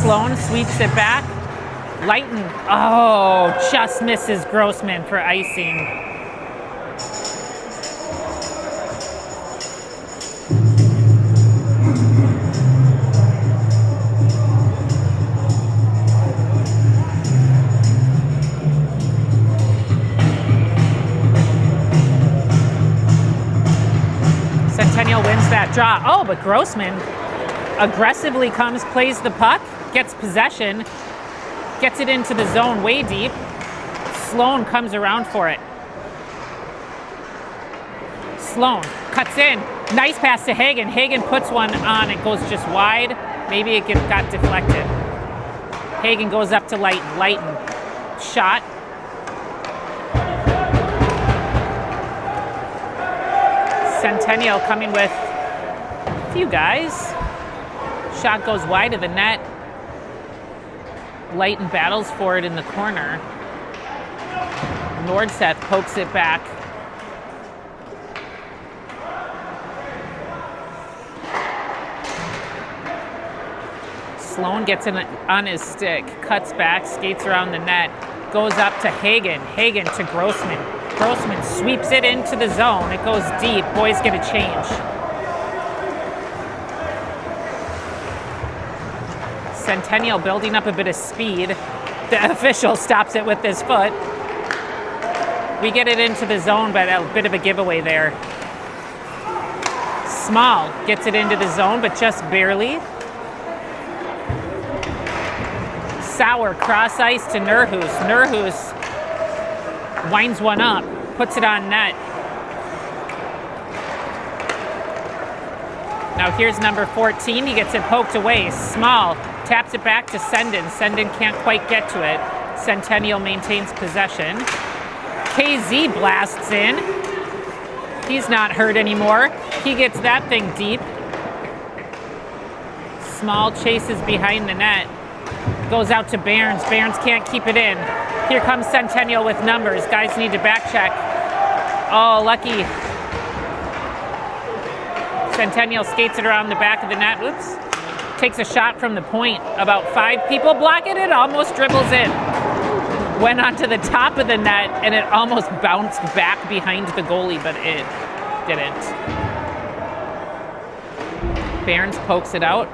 Sloan sweeps it back. Lighten. Oh, just misses Grossman for icing. Centennial wins that draw. Oh, but Grossman aggressively comes, plays the puck, gets possession, gets it into the zone way deep. Sloan comes around for it. Sloan cuts in. Nice pass to Hagen. Hagen puts one on. It goes just wide. Maybe it got deflected. Hagen goes up to Lighten. Lighten. Shot. Centennial coming with a few guys. Shot goes wide of the net. Lighten battles for it in the corner. Nordseth pokes it back. Sloan gets in on his stick, cuts back, skates around the net, goes up to Hagen. Hagen to Grossman. Grossman sweeps it into the zone. It goes deep. Boys get a change. Centennial building up a bit of speed. The official stops it with his foot. We get it into the zone, but a bit of a giveaway there. Small gets it into the zone, but just barely. Sauer cross ice to Nurhus. Nurhus winds one up, puts it on net. Now here's number 14. He gets it poked away. Small taps it back to Senden. Senden can't quite get to it. Centennial maintains possession. KZ blasts in. He's not hurt anymore. He gets that thing deep. Small chases behind the net. Goes out to Barnes. Barnes can't keep it in. Here comes Centennial with numbers. Guys need to back check. Oh, lucky. Centennial skates it around the back of the net. Oops. Takes a shot from the point. About 5 people block it. It almost dribbles in. Went onto the top of the net, and it almost bounced back behind the goalie, but it didn't. Barnes pokes it out.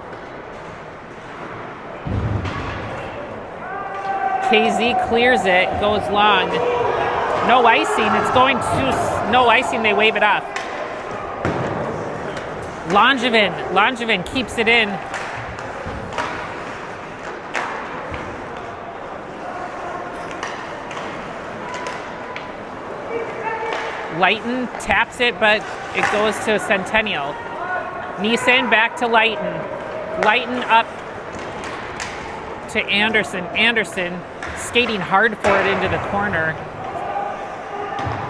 KZ clears it, goes long. No icing. It's going to no icing. They wave it off. Langevin keeps it in. Lighten taps it, but it goes to Centennial. Neeson back to Lighten. Lighten up to Anderson. Anderson skating hard for it into the corner.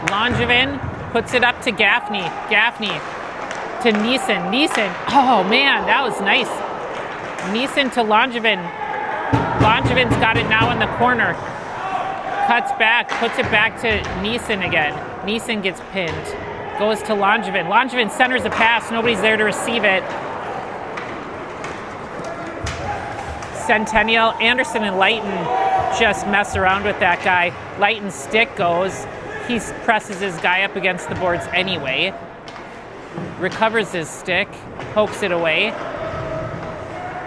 Langevin puts it up to Gaffney. Gaffney to Neeson. Neeson, oh man, that was nice. Neeson to Langevin. Langevin's got it now in the corner. Cuts back, puts it back to Neeson again. Neeson gets pinned. Goes to Langevin. Langevin centers a pass. Nobody's there to receive it. Centennial, Anderson and Lighten just mess around with that guy. Lighten's stick goes. He presses his guy up against the boards anyway. Recovers his stick, pokes it away.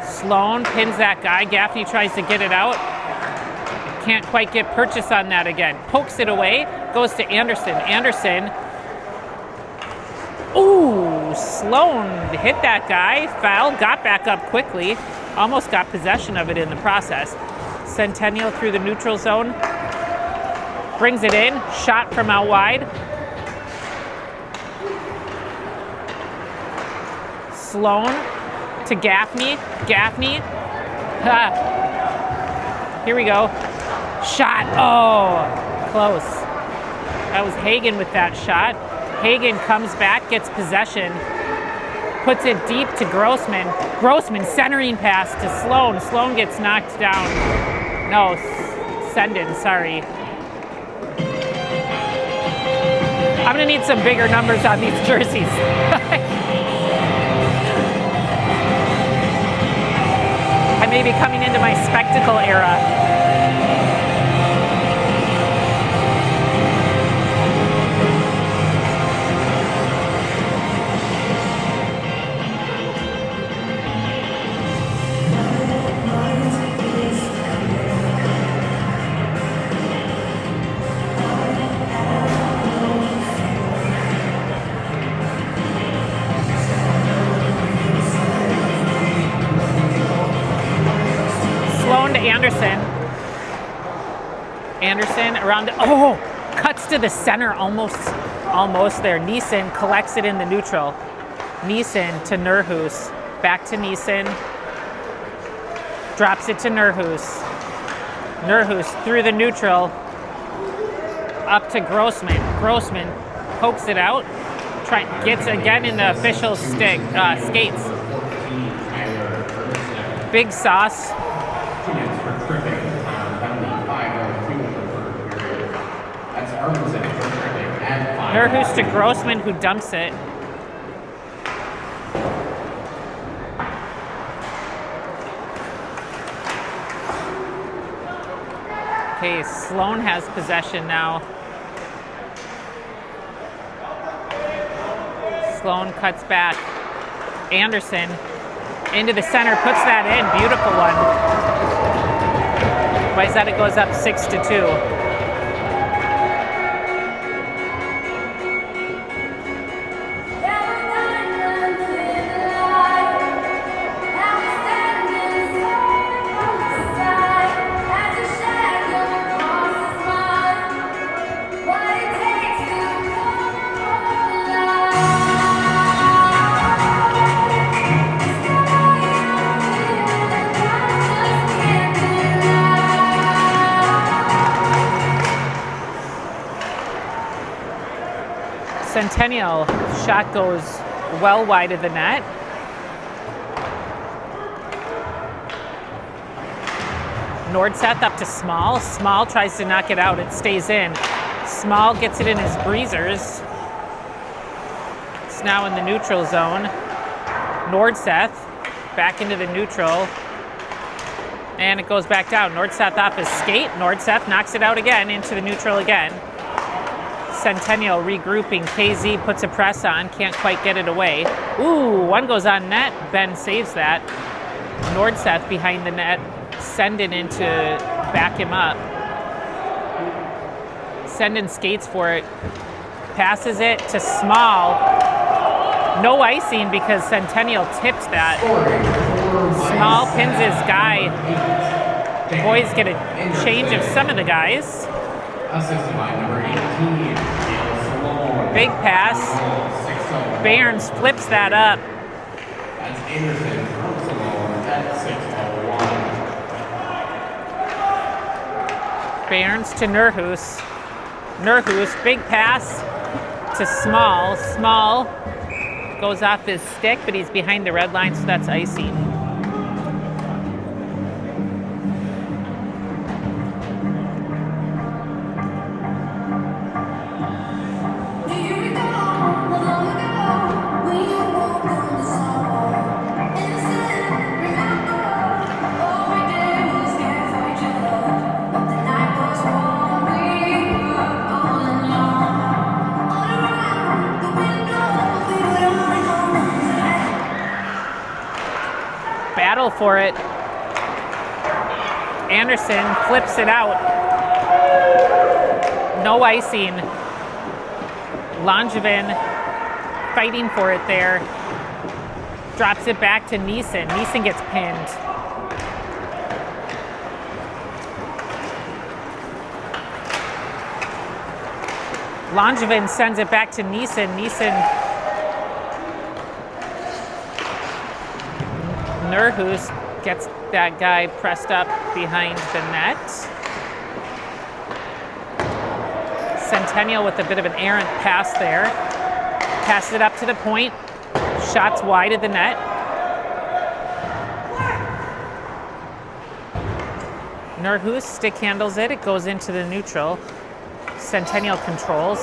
Sloan pins that guy. Gaffney tries to get it out. Can't quite get purchase on that again. Pokes it away, goes to Anderson. Anderson. Ooh, Sloan hit that guy. Foul, got back up quickly. Almost got possession of it in the process. Centennial through the neutral zone. Brings it in. Shot from out wide. Sloan to Gaffney. Gaffney. Here we go. Shot. Oh, close. That was Hagen with that shot. Hagen comes back, gets possession, puts it deep to Grossman. Grossman centering pass to Sloan. Sloan gets knocked down. No, Senden, sorry. I'm gonna need some bigger numbers on these jerseys. I may be coming into my spectacle era. Sloan to Anderson. Anderson around, oh, cuts to the center, almost there. Neeson collects it in the neutral. Neeson to Nurhus, back to Neeson. Drops it to Nurhus. Nurhus through the neutral, up to Grossman. Grossman pokes it out, gets again in the official skates. Big Sauce. Nurhus to Grossman, who dumps it. Okay, Sloan has possession now. Sloan cuts back. Anderson into the center, puts that in. Beautiful one. Wayzata goes up 6-2. Centennial shot goes well wide of the net. Nordseth up to Small. Small tries to knock it out. It stays in. Small gets it in his breezers. It's now in the neutral zone. Nordseth back into the neutral. And it goes back down. Nordseth off his skate. Nordseth knocks it out again into the neutral again. Centennial regrouping. KZ puts a press on, can't quite get it away. Ooh, one goes on net. Ben saves that. Nordseth behind the net. Senden in to back him up. Senden skates for it. Passes it to Small. No icing because Centennial tipped that. Small pins his guy. Boys get a change of some of the guys. Assisted by number 18, Big pass. Barnes flips that up. That's Anderson from Salone at 6:01. Barnes to Nurhus. Nurhus, big pass to Small. Small goes off his stick, but he's behind the red line, so that's icing. Battle for it. Anderson flips it out. No icing. Langevin fighting for it there. Drops it back to Neeson. Neeson gets pinned. Langevin sends it back to Neeson. Neeson. Nurhus gets that guy pressed up behind the net. Centennial with a bit of an errant pass there. Passes it up to the point. Shots wide of the net. Nordhus stick handles it. It goes into the neutral. Centennial controls.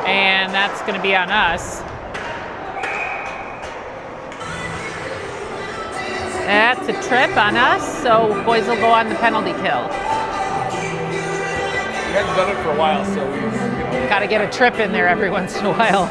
And that's going to be on us. That's a trip on us, so boys will go on the penalty kill. We hadn't done it for a while, so we Got to get a trip in there every once in a while.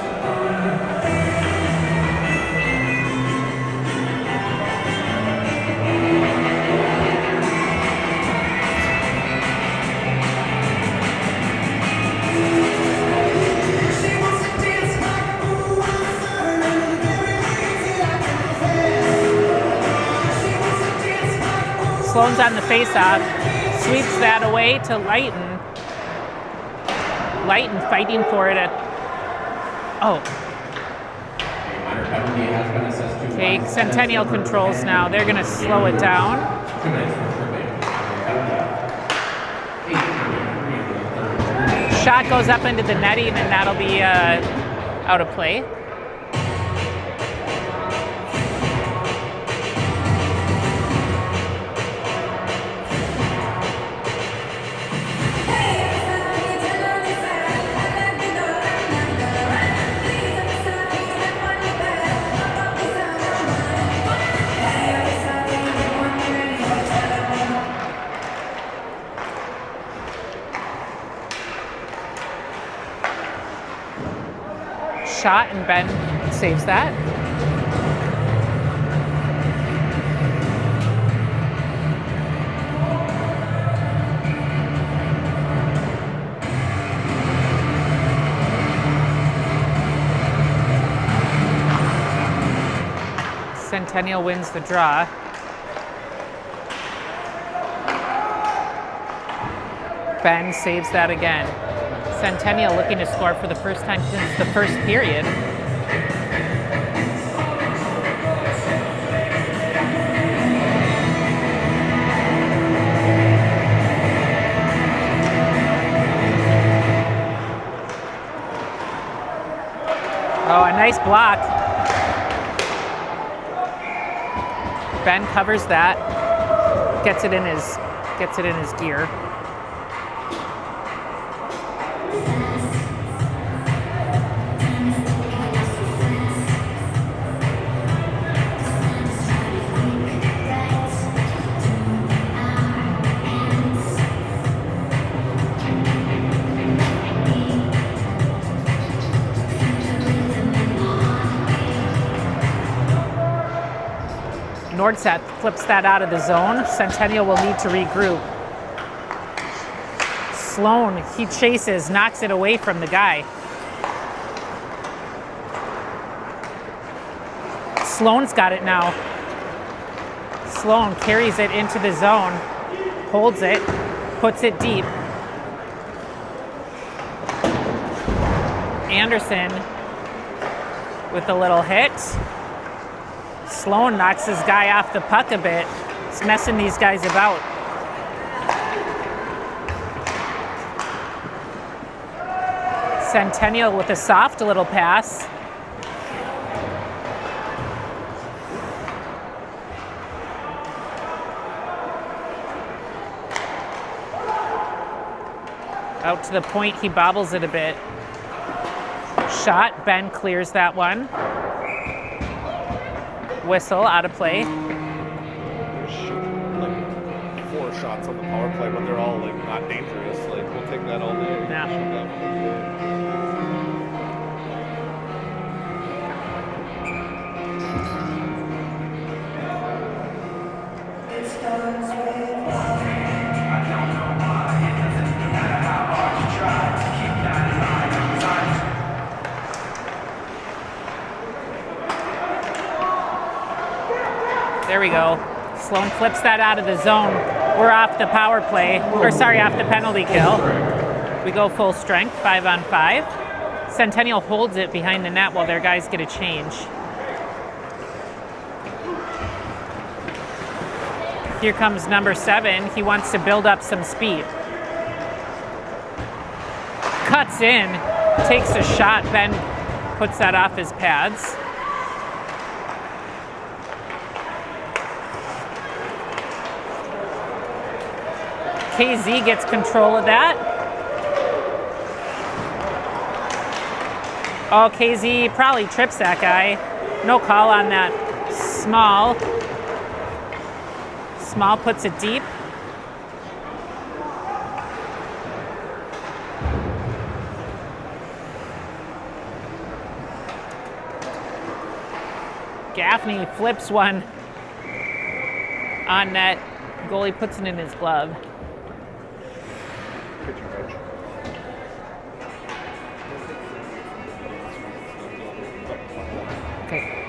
Sloan's on the face-off, sweeps that away to Lighton. Lighton fighting for it. Penalty has been assessed to Take Centennial controls now. They're going to slow it down. 2 minutes for tripping. Shot goes up into the netting, and that'll be out of play. Shot, and Ben saves that. Centennial wins the draw. Ben saves that again. Centennial looking to score for the first time since the first period. Oh, a nice block. Ben covers that. Gets it in his gear. Nordset flips that out of the zone. Centennial will need to regroup. Sloan, he chases, knocks it away from the guy. Sloan's got it now. Sloan carries it into the zone, holds it, puts it deep. Anderson with a little hit. Sloan knocks his guy off the puck a bit. It's messing these guys about. Centennial with a soft little pass. Out to the point, he bobbles it a bit. Shot, Ben clears that one. Whistle, out of play. there's like 4 shots on the power play, but they're all like not dangerous. Like we'll take that all day. Yeah. Shoot that one all day. There we go. Sloan flips that out of the zone. We're off the power play, or sorry, off the penalty kill. We go full strength, 5-on-5. Centennial holds it behind the net while their guys get a change. Here comes number 7. He wants to build up some speed. Cuts in, takes a shot. Ben puts that off his pads. KZ gets control of that. Oh, KZ probably trips that guy. No call on that. Small puts it deep. Gaffney flips one on net. Goalie puts it in his glove. Okay.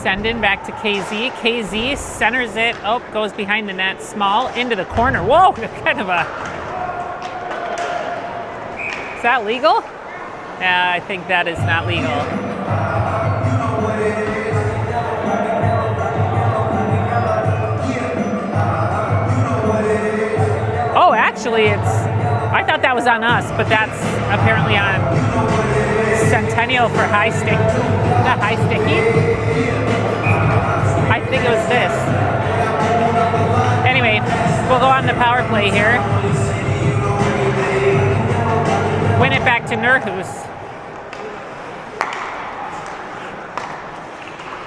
Send in back to KZ. KZ centers it. Oh, goes behind the net. Small into the corner. Whoa, kind of a... Is that legal? I think that is not legal. Oh, actually, I thought that was on us, but that's apparently on Centennial for high stick. Is that high sticky? I think it was this. Anyway, we'll go on the power play here. Win it back to Nurhus.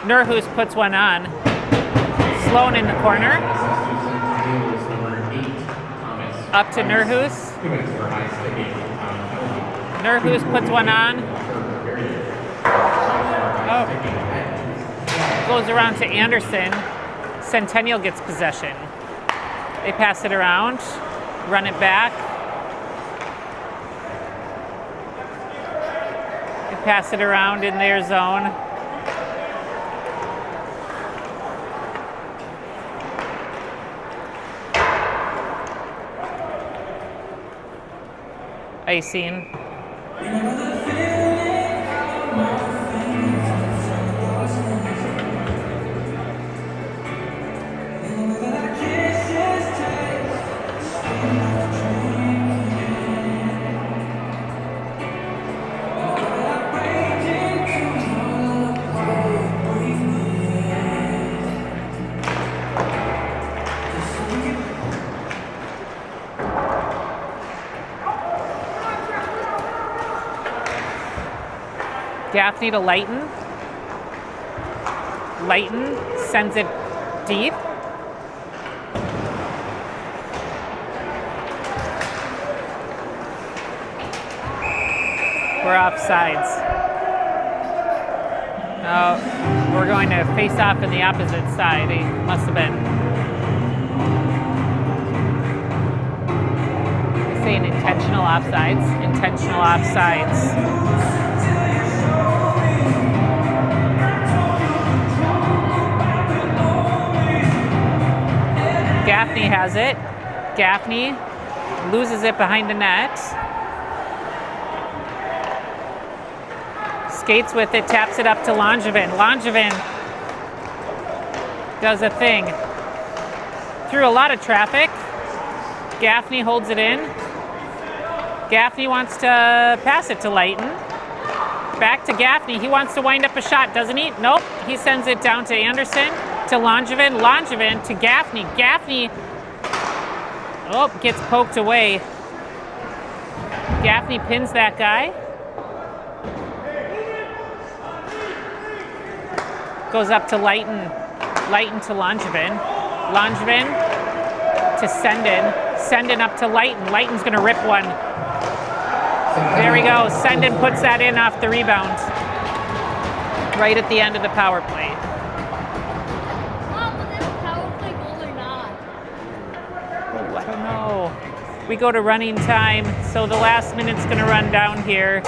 Nurhus puts one on. Sloan in the corner. Up to Nurhus. Nurhus puts one on. Oh. Goes around to Anderson. Centennial gets possession. They pass it around, run it back. They pass it around in their zone. Icing. Gaffney to Leighton. Leighton sends it deep. We're offsides. Oh, we're going to face off in the opposite side. He must have been. Saying intentional offsides. Intentional offsides. Gaffney has it. Gaffney loses it behind the net. Skates with it, taps it up to Langevin. Langevin does a thing. Through a lot of traffic. Gaffney holds it in. Gaffney wants to pass it to Leighton. Back to Gaffney. He wants to wind up a shot, doesn't he? Nope. He sends it down to Anderson. To Langevin. Langevin to Gaffney. Gaffney gets poked away. Gaffney pins that guy. Goes up to Leighton. Leighton to Langevin. Langevin to Sendin. Sendin up to Leighton. Leighton's going to rip one. There we go. Sendin puts that in off the rebound. Right at the end of the power play. I don't know. We go to running time, so the last minute's going to run down here.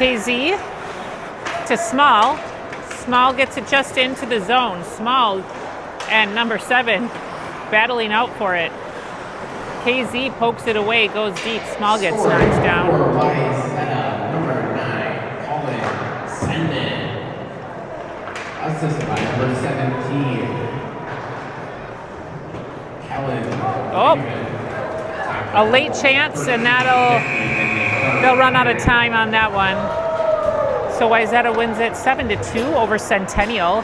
KZ to Small. Small gets it just into the zone. Small and number 7 battling out for it. KZ pokes it away, goes deep. Small gets knocked For down. Wayzata, number 9, Colin Senden. Assisted by number 17, Kellen. Oh, a late chance, and they'll run out of time on that one. So Wayzata wins it 7-2 over Centennial.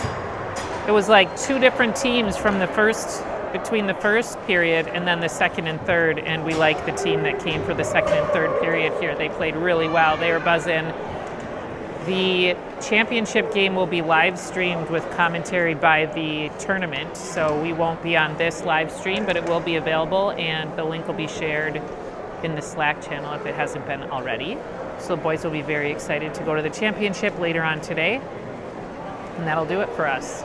It was like 2 different teams from between the first period and then the second and third, and we like the team that came for the second and third period here. They played really well. They were buzzing. The championship game will be live streamed with commentary by the tournament, so we won't be on this live stream, but it will be available, and the link will be shared in the Slack channel if it hasn't been already. So the boys will be very excited to go to the championship later on today, and that'll do it for us.